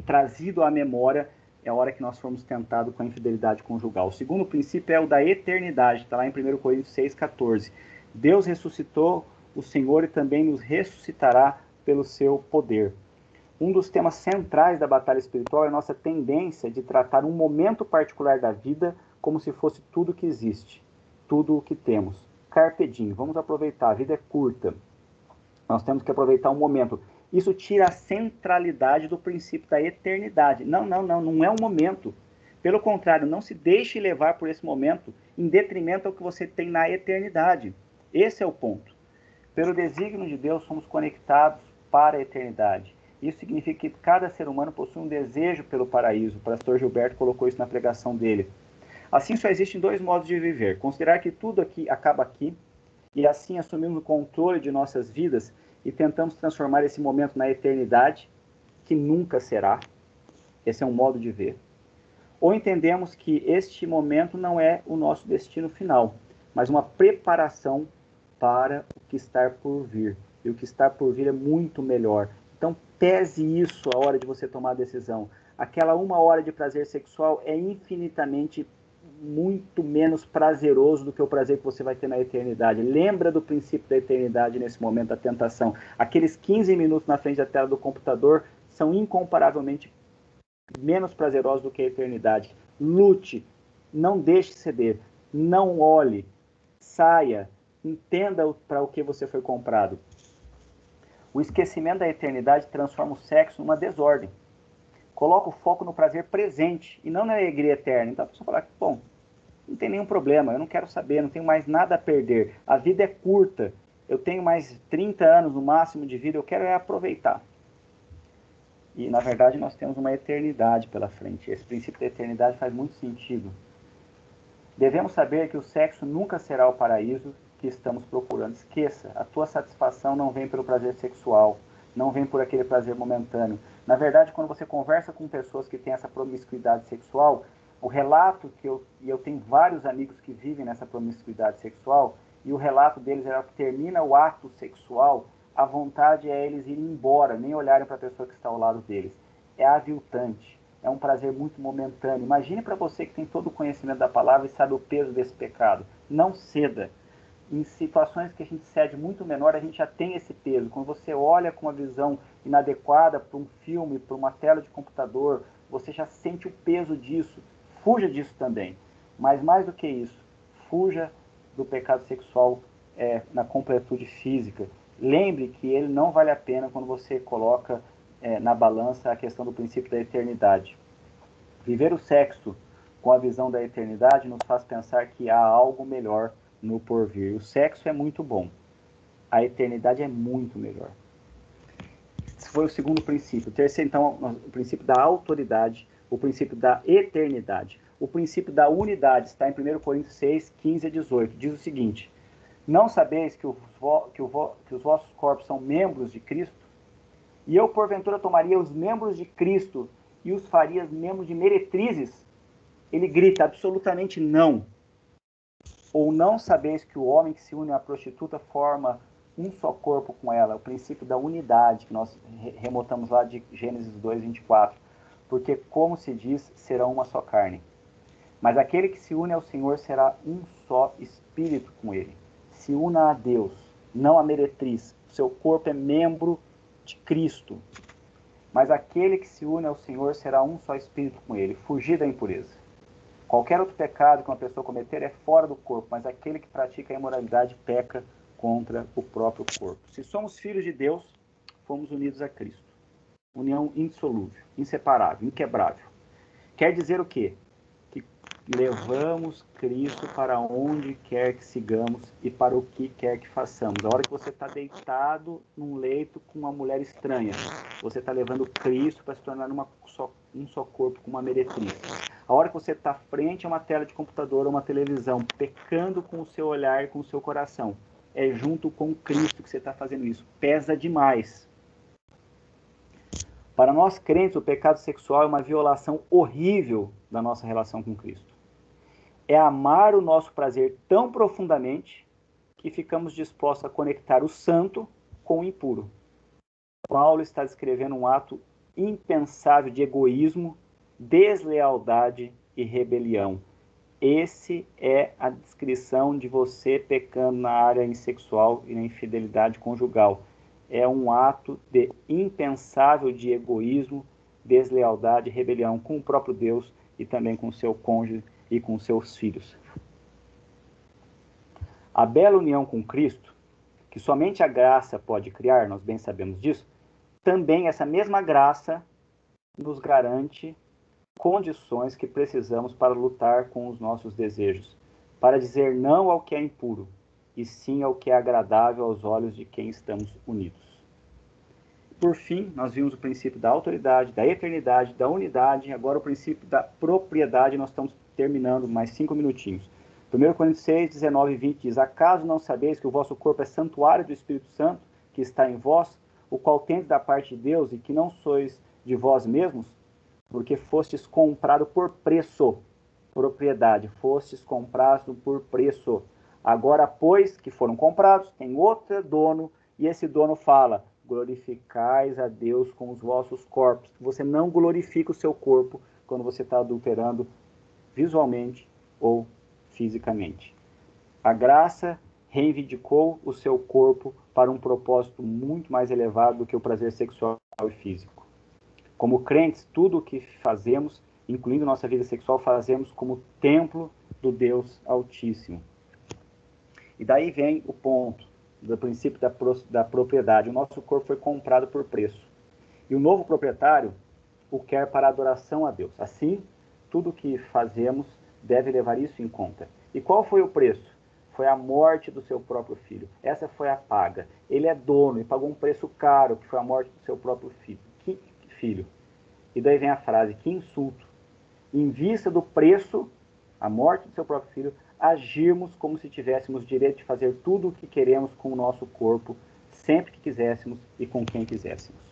trazido à memória a hora que nós formos tentados com a infidelidade conjugal. O segundo princípio é o da eternidade, está lá em 1 Coríntios 6,14. Deus ressuscitou o Senhor e também nos ressuscitará pelo seu poder. Um dos temas centrais da batalha espiritual é a nossa tendência de tratar um momento particular da vida como se fosse tudo que existe, tudo o que temos. Carpe diem, vamos aproveitar, a vida é curta. Nós temos que aproveitar um momento. Isso tira a centralidade do princípio da eternidade. Não é um momento. Pelo contrário, não se deixe levar por esse momento em detrimento ao que você tem na eternidade. Esse é o ponto. Pelo desígnio de Deus, somos conectados para a eternidade. Isso significa que cada ser humano possui um desejo pelo paraíso. O pastor Gilberto colocou isso na pregação dele. Assim, só existem dois modos de viver. Considerar que tudo aqui acaba aqui, e assim assumimos o controle de nossas vidas e tentamos transformar esse momento na eternidade, que nunca será. Esse é um modo de ver. Ou entendemos que este momento não é o nosso destino final, mas uma preparação para o que está por vir. E o que está por vir é muito melhor. Então, pese isso a hora de você tomar a decisão. Aquela 1 hora de prazer sexual é infinitamente muito menos prazeroso do que o prazer que você vai ter na eternidade. Lembra do princípio da eternidade nesse momento da tentação. Aqueles 15 minutos na frente da tela do computador são incomparavelmente menos prazerosos do que a eternidade. Lute, não deixe ceder, não olhe, saia, entenda para o que você foi comprado. O esquecimento da eternidade transforma o sexo numa desordem. Coloca o foco no prazer presente e não na alegria eterna. Então a pessoa fala, bom, não tem nenhum problema, eu não quero saber, não tenho mais nada a perder. A vida é curta, eu tenho mais 30 anos no máximo de vida, eu quero aproveitar. E na verdade nós temos uma eternidade pela frente. Esse princípio da eternidade faz muito sentido. Devemos saber que o sexo nunca será o paraíso que estamos procurando. Esqueça, a tua satisfação não vem pelo prazer sexual, não vem por aquele prazer momentâneo. Na verdade, quando você conversa com pessoas que têm essa promiscuidade sexual, o relato que eu tenho vários amigos que vivem nessa promiscuidade sexual, e o relato deles é que termina o ato sexual, a vontade é eles irem embora, nem olharem para a pessoa que está ao lado deles. É aviltante, é um prazer muito momentâneo. Imagine para você que tem todo o conhecimento da palavra e sabe o peso desse pecado. Não ceda. Em situações que a gente cede muito menor, a gente já tem esse peso. Quando você olha com uma visão inadequada para um filme, para uma tela de computador, você já sente o peso disso. Fuja disso também. Mas mais do que isso, fuja do pecado sexual na completude física. Lembre que ele não vale a pena quando você coloca na balança a questão do princípio da eternidade. Viver o sexo com a visão da eternidade nos faz pensar que há algo melhor no porvir. O sexo é muito bom. A eternidade é muito melhor. Esse foi o segundo princípio. O terceiro, então, o princípio da autoridade, o princípio da eternidade. O princípio da unidade está em 1 Coríntios 6, 15 a 18. Diz o seguinte: não sabeis que os vossos corpos são membros de Cristo? E eu, porventura, tomaria os membros de Cristo e os faria membros de meretrizes? Ele grita, absolutamente não. Ou não sabeis que o homem que se une à prostituta forma um só corpo com ela? O princípio da unidade, que nós remotamos lá de Gênesis 2, 24. Porque, como se diz, serão uma só carne. Mas aquele que se une ao Senhor será um só espírito com ele. Se una a Deus, não a meretriz. O seu corpo é membro de Cristo. Mas aquele que se une ao Senhor será um só espírito com ele. Fugir da impureza. Qualquer outro pecado que uma pessoa cometer é fora do corpo, mas aquele que pratica a imoralidade peca contra o próprio corpo. Se somos filhos de Deus, fomos unidos a Cristo. União indissolúvel, inseparável, inquebrável. Quer dizer o quê? Que levamos Cristo para onde quer que sigamos e para o que quer que façamos. A hora que você está deitado num leito com uma mulher estranha, você está levando Cristo para se tornar um só corpo com uma meretriz. A hora que você está frente a uma tela de computador ou uma televisão, pecando com o seu olhar e com o seu coração, é junto com Cristo que você está fazendo isso. Pesa demais. Para nós crentes, o pecado sexual é uma violação horrível da nossa relação com Cristo. É amar o nosso prazer tão profundamente que ficamos dispostos a conectar o santo com o impuro. Paulo está descrevendo um ato impensável de egoísmo, deslealdade e rebelião. Esse é a descrição de você pecando na área sexual e na infidelidade conjugal. É um ato de impensável de egoísmo, deslealdade e rebelião com o próprio Deus e também com o seu cônjuge e com seus filhos. A bela união com Cristo, que somente a graça pode criar, nós bem sabemos disso, também essa mesma graça nos garante condições que precisamos para lutar com os nossos desejos, para dizer não ao que é impuro, e sim ao que é agradável aos olhos de quem estamos unidos. Por fim, nós vimos o princípio da autoridade, da eternidade, da unidade, agora o princípio da propriedade, nós estamos terminando mais 5 minutinhos. 1 Coríntios 6, 19 e 20 diz: acaso não sabeis que o vosso corpo é santuário do Espírito Santo, que está em vós, o qual tendes da parte de Deus, e que não sois de vós mesmos, porque fostes comprado por preço, propriedade, fostes comprados por preço. Agora, pois, que foram comprados, tem outro dono, e esse dono fala: glorificais a Deus com os vossos corpos. Você não glorifica o seu corpo quando você está adulterando visualmente ou fisicamente. A graça reivindicou o seu corpo para um propósito muito mais elevado do que o prazer sexual e físico. Como crentes, tudo o que fazemos, incluindo nossa vida sexual, fazemos como templo do Deus Altíssimo. E daí vem o ponto do princípio da propriedade. O nosso corpo foi comprado por preço. E o novo proprietário o quer para adoração a Deus. Assim, tudo o que fazemos deve levar isso em conta. E qual foi o preço? Foi a morte do seu próprio filho. Essa foi a paga. Ele é dono e pagou um preço caro, que foi a morte do seu próprio filho. E daí vem a frase: que insulto. Em vista do preço, a morte do seu próprio filho, agirmos como se tivéssemos direito de fazer tudo o que queremos com o nosso corpo, sempre que quiséssemos e com quem quiséssemos.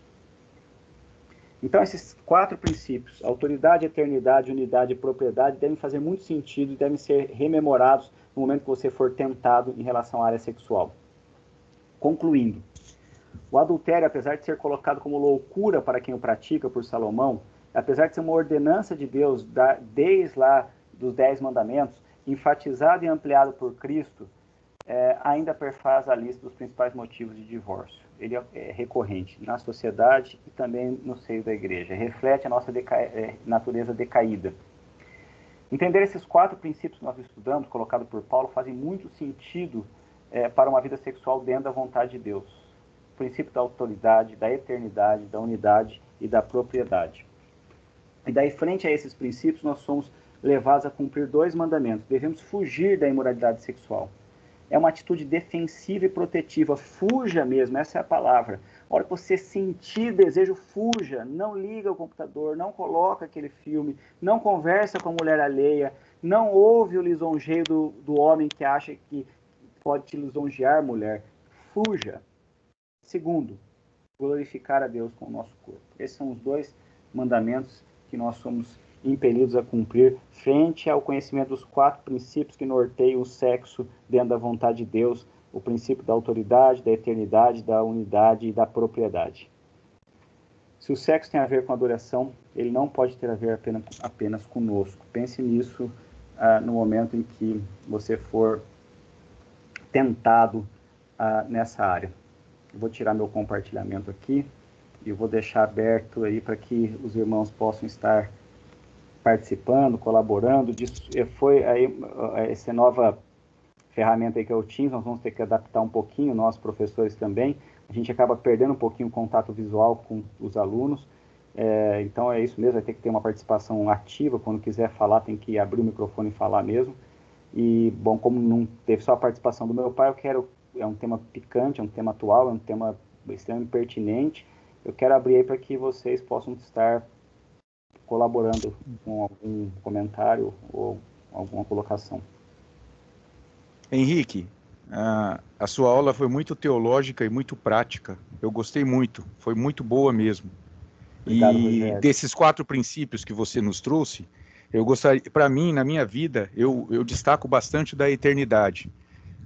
Então, esses 4 princípios, autoridade, eternidade, unidade e propriedade, devem fazer muito sentido e devem ser rememorados no momento que você for tentado em relação à área sexual. Concluindo, o adultério, apesar de ser colocado como loucura para quem o pratica por Salomão, apesar de ser uma ordenança de Deus desde lá dos 10 mandamentos, enfatizado e ampliado por Cristo, ainda perfaz a lista dos principais motivos de divórcio. Ele é recorrente na sociedade e também no seio da igreja. Reflete a nossa natureza decaída. Entender esses 4 princípios que nós estudamos, colocados por Paulo, fazem muito sentido para uma vida sexual dentro da vontade de Deus. O princípio da autoridade, da eternidade, da unidade e da propriedade. E daí, frente a esses princípios, nós somos levados a cumprir 2 mandamentos. Devemos fugir da imoralidade sexual. É uma atitude defensiva e protetiva. Fuja mesmo, essa é a palavra. A hora que você sentir desejo, fuja. Não liga o computador, não coloca aquele filme, não conversa com a mulher alheia, não ouve o lisonjeio do homem que acha que pode te lisonjear, mulher. Fuja. Segundo, glorificar a Deus com o nosso corpo. Esses são os 2 mandamentos que nós somos impelidos a cumprir frente ao conhecimento dos 4 princípios que norteiam o sexo dentro da vontade de Deus, o princípio da autoridade, da eternidade, da unidade e da propriedade. Se o sexo tem a ver com adoração, ele não pode ter a ver apenas conosco. Pense nisso no momento em que você for tentado nessa área. Eu vou tirar meu compartilhamento aqui e vou deixar aberto aí para que os irmãos possam estar participando, colaborando. Foi aí essa nova ferramenta aí que é o Teams, nós vamos ter que adaptar um pouquinho, nós professores também. A gente acaba perdendo um pouquinho o contato visual com os alunos. Então é isso mesmo, vai ter que ter uma participação ativa. Quando quiser falar, tem que abrir o microfone e falar mesmo. E, bom, como não teve só a participação do meu pai, é um tema picante, é um tema atual, é um tema extremamente pertinente. Eu quero abrir aí para que vocês possam estar colaborando com algum comentário ou alguma colocação. Henrique, a sua aula foi muito teológica e muito prática. Eu gostei muito, foi muito boa mesmo. Obrigado, E Rogério. desses 4 princípios que você nos trouxe, eu gostaria, para mim, na minha vida, eu destaco bastante da eternidade.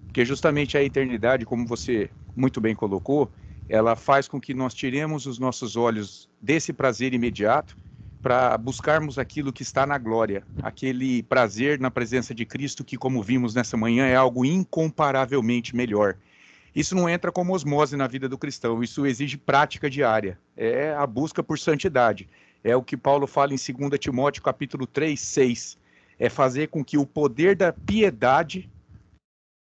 Porque justamente a eternidade, como você muito bem colocou, ela faz com que nós tiremos os nossos olhos desse prazer imediato para buscarmos aquilo que está na glória, aquele prazer na presença de Cristo que, como vimos nessa manhã, é algo incomparavelmente melhor. Isso não entra como osmose na vida do cristão, isso exige prática diária, é a busca por santidade. É o que Paulo fala em 2 Timóteo capítulo 3, 6, é fazer com que o poder da piedade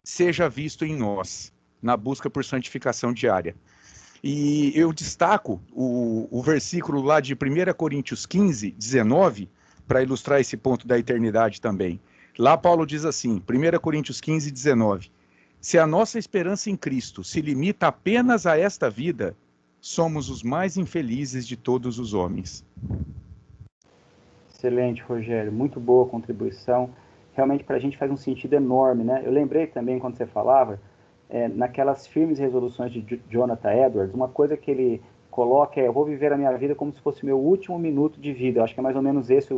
seja visto em nós, na busca por santificação diária. E eu destaco o versículo lá de 1 Coríntios 15, 19, para ilustrar esse ponto da eternidade também. Lá Paulo diz assim, 1 Coríntios 15, 19, se a nossa esperança em Cristo se limita apenas a esta vida, somos os mais infelizes de todos os homens. Excelente, Rogério. Muito boa contribuição. Realmente para a gente faz um sentido enorme, né? Eu lembrei também, quando você falava, naquelas firmes resoluções de Jonathan Edwards, uma coisa que ele coloca é: eu vou viver a minha vida como se fosse meu último minuto de vida. Eu acho que é mais ou menos esse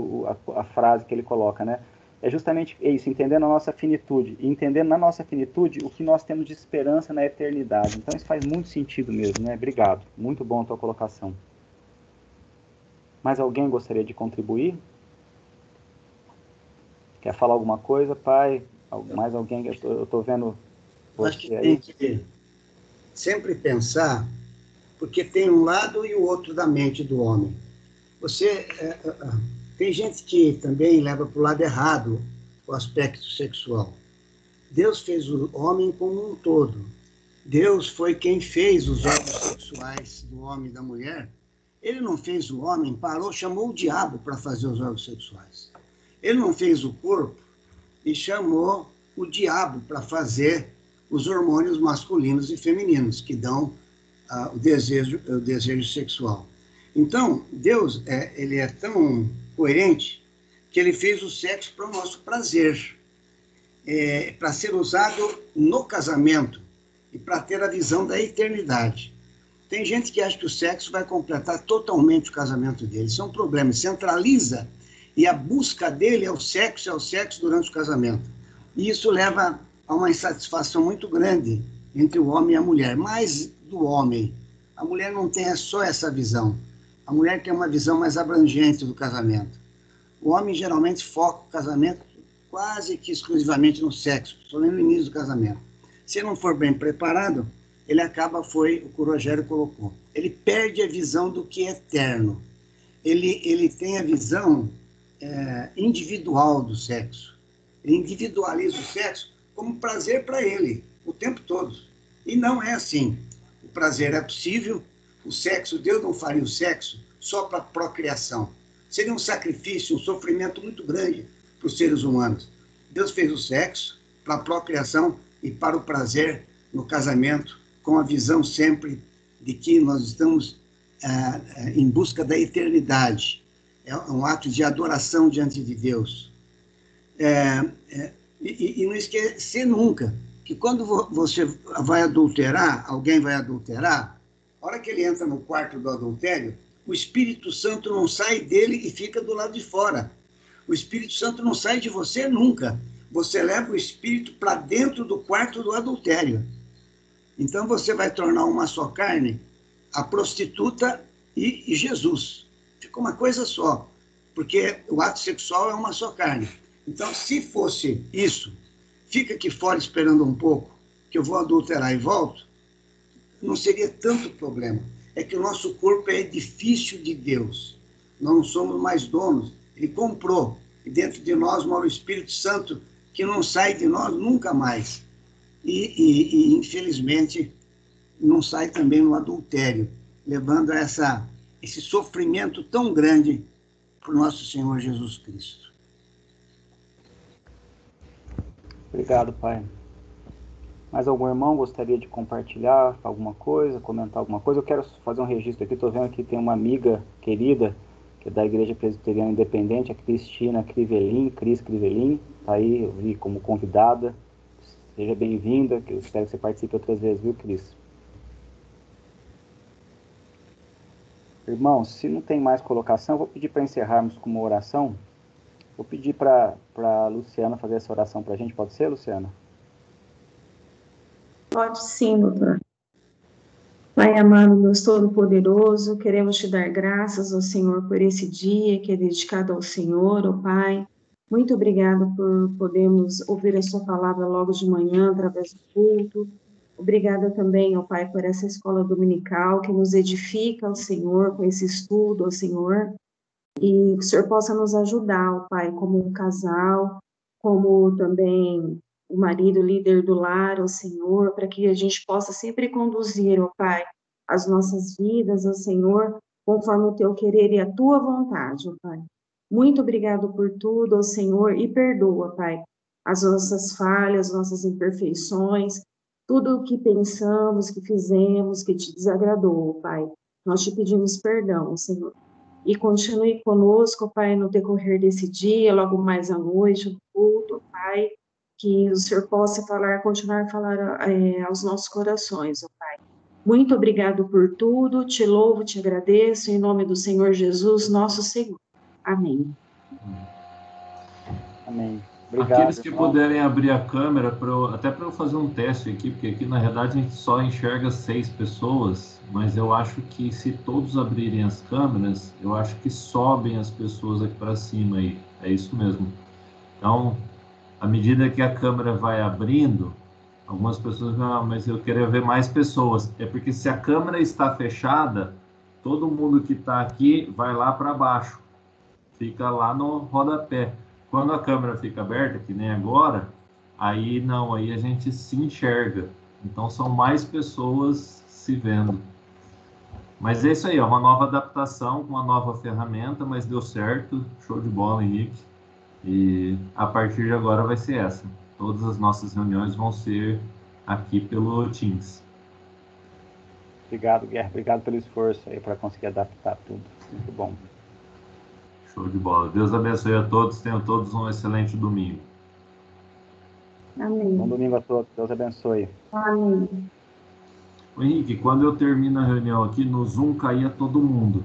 a frase que ele coloca, né? É justamente isso, entendendo a nossa finitude, e entendendo na nossa finitude o que nós temos de esperança na eternidade. Então isso faz muito sentido mesmo, né? Obrigado. Muito bom a tua colocação. Mais alguém gostaria de contribuir? Quer falar alguma coisa, pai? Mais alguém? Eu estou vendo você acho que aí. tem que sempre pensar, porque tem um lado e o outro da mente do homem. Tem gente que também leva para o lado errado o aspecto sexual. Deus fez o homem como um todo. Deus foi quem fez os órgãos sexuais do homem e da mulher. Ele não fez o homem, parou, chamou o diabo para fazer os órgãos sexuais. Ele não fez o corpo e chamou o diabo para fazer os hormônios masculinos e femininos, que dão o desejo sexual. Então, Deus ele é tão coerente que ele fez o sexo para o nosso prazer, para ser usado no casamento e para ter a visão da eternidade. Tem gente que acha que o sexo vai completar totalmente o casamento dele. Isso é um problema. Centraliza e a busca dele é o sexo durante o casamento. E isso leva a uma insatisfação muito grande entre o homem e a mulher. Mais do homem. A mulher não tem só essa visão. A mulher tem uma visão mais abrangente do casamento. O homem geralmente foca o casamento quase que exclusivamente no sexo, só no início do casamento. Se não for bem preparado, ele acaba, foi o que o Rogério colocou, ele perde a visão do que é eterno. Ele tem a visão individual do sexo. Ele individualiza o sexo como prazer para ele, o tempo todo. E não é assim. O prazer é possível, o sexo, Deus não faria o sexo só para procriação. Seria um sacrifício, um sofrimento muito grande para os seres humanos. Deus fez o sexo para a procriação e para o prazer no casamento, com a visão sempre de que nós estamos em busca da eternidade. É um ato de adoração diante de Deus. E não esquecer nunca que quando você vai adulterar, alguém vai adulterar, a hora que ele entra no quarto do adultério, o Espírito Santo não sai dele e fica do lado de fora. O Espírito Santo não sai de você nunca. Você leva o Espírito para dentro do quarto do adultério. Então você vai tornar uma só carne a prostituta e Jesus. Fica uma coisa só, porque o ato sexual é uma só carne. Então, se fosse isso, fica aqui fora esperando um pouco, que eu vou adulterar e volto, não seria tanto problema. É que o nosso corpo é edifício de Deus. Nós não somos mais donos. Ele comprou. E dentro de nós mora o Espírito Santo, que não sai de nós nunca mais. E infelizmente, não sai também no adultério, levando a esse sofrimento tão grande para o nosso Senhor Jesus Cristo. Obrigado, pai. Mais algum irmão gostaria de compartilhar alguma coisa, comentar alguma coisa? Eu quero fazer um registro aqui. Estou vendo que tem uma amiga querida, que é da Igreja Presbiteriana Independente, a Cristina Crivelin, Cris Crivelin. Está aí, eu vi como convidada. Seja bem-vinda, que eu espero que você participe outras vezes, viu, Cris? Irmãos, se não tem mais colocação, eu vou pedir para encerrarmos com uma oração. Vou pedir para a Luciana fazer essa oração para a gente. Pode ser, Luciana? Pode sim, doutor. Pai amado, Deus Todo-Poderoso, queremos te dar graças ao Senhor por esse dia que é dedicado ao Senhor, ó Pai. Muito obrigado por podermos ouvir a sua palavra logo de manhã, através do culto. Obrigada também, ó Pai, por essa escola dominical que nos edifica, ó Senhor, com esse estudo, ó Senhor. E que o Senhor possa nos ajudar, ó Pai, como um casal, como também o marido líder do lar, ó Senhor, para que a gente possa sempre conduzir, ó Pai, as nossas vidas, ó Senhor, conforme o teu querer e a tua vontade, ó Pai. Muito obrigado por tudo, ó Senhor, e perdoa, Pai, as nossas falhas, nossas imperfeições, tudo o que pensamos, que fizemos, que te desagradou, ó Pai. Nós te pedimos perdão, ó Senhor. E continue conosco, Pai, no decorrer desse dia, logo mais à noite, no culto, Pai, que o Senhor possa continuar a falar aos nossos corações, ó Pai. Muito obrigado por tudo, te louvo, te agradeço, em nome do Senhor Jesus, nosso Senhor. Amém. Amém. Obrigado, Aqueles que irmão. puderem abrir a câmera, até para eu fazer um teste aqui, porque aqui na realidade a gente só enxerga 6 pessoas, mas eu acho que se todos abrirem as câmeras, eu acho que sobem as pessoas aqui para cima aí. É isso mesmo. Então, à medida que a câmera vai abrindo, algumas pessoas não, mas eu queria ver mais pessoas. É porque se a câmera está fechada, todo mundo que está aqui vai lá para baixo, fica lá no rodapé. Quando a câmera fica aberta, que nem agora, aí não, aí a gente se enxerga. Então são mais pessoas se vendo. Mas é isso aí, é uma nova adaptação, uma nova ferramenta, mas deu certo, show de bola, Henrique. E a partir de agora vai ser essa. Todas as nossas reuniões vão ser aqui pelo Teams. Obrigado, Guerra. Obrigado pelo esforço aí para conseguir adaptar tudo. Muito bom. Show de bola. Deus abençoe a todos. Tenham todos um excelente domingo. Amém. Bom domingo a todos. Deus abençoe. Amém. O Henrique, quando eu termino a reunião aqui, no Zoom caía todo mundo.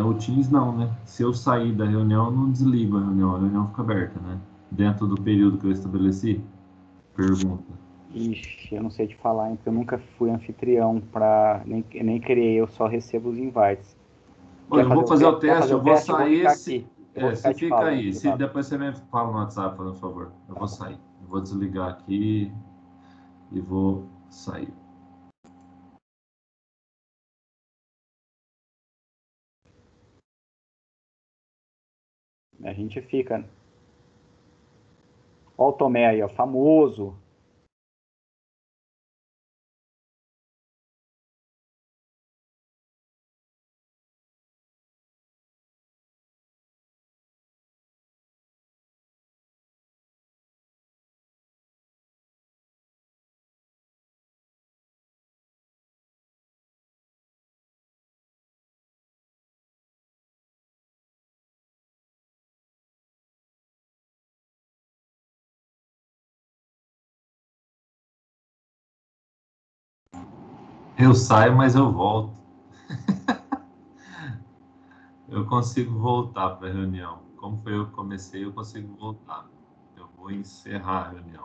O Teams não, né? Se eu sair da reunião, eu não desligo a reunião fica aberta, né? Dentro do período que eu estabeleci? Pergunta. Ixi, eu não sei te falar, hein, porque eu nunca fui anfitrião nem criei, eu só recebo os invites. Bom, eu vou fazer o teste, eu vou sair. Você fica aí. Depois você me fala no WhatsApp, por favor. Eu vou sair. Eu vou desligar aqui e vou sair. A gente fica. Olha o Tomé aí, ó, famoso. Eu saio, mas eu volto. Eu consigo voltar para a reunião. Como foi eu que comecei, eu consigo voltar. Eu vou encerrar a reunião.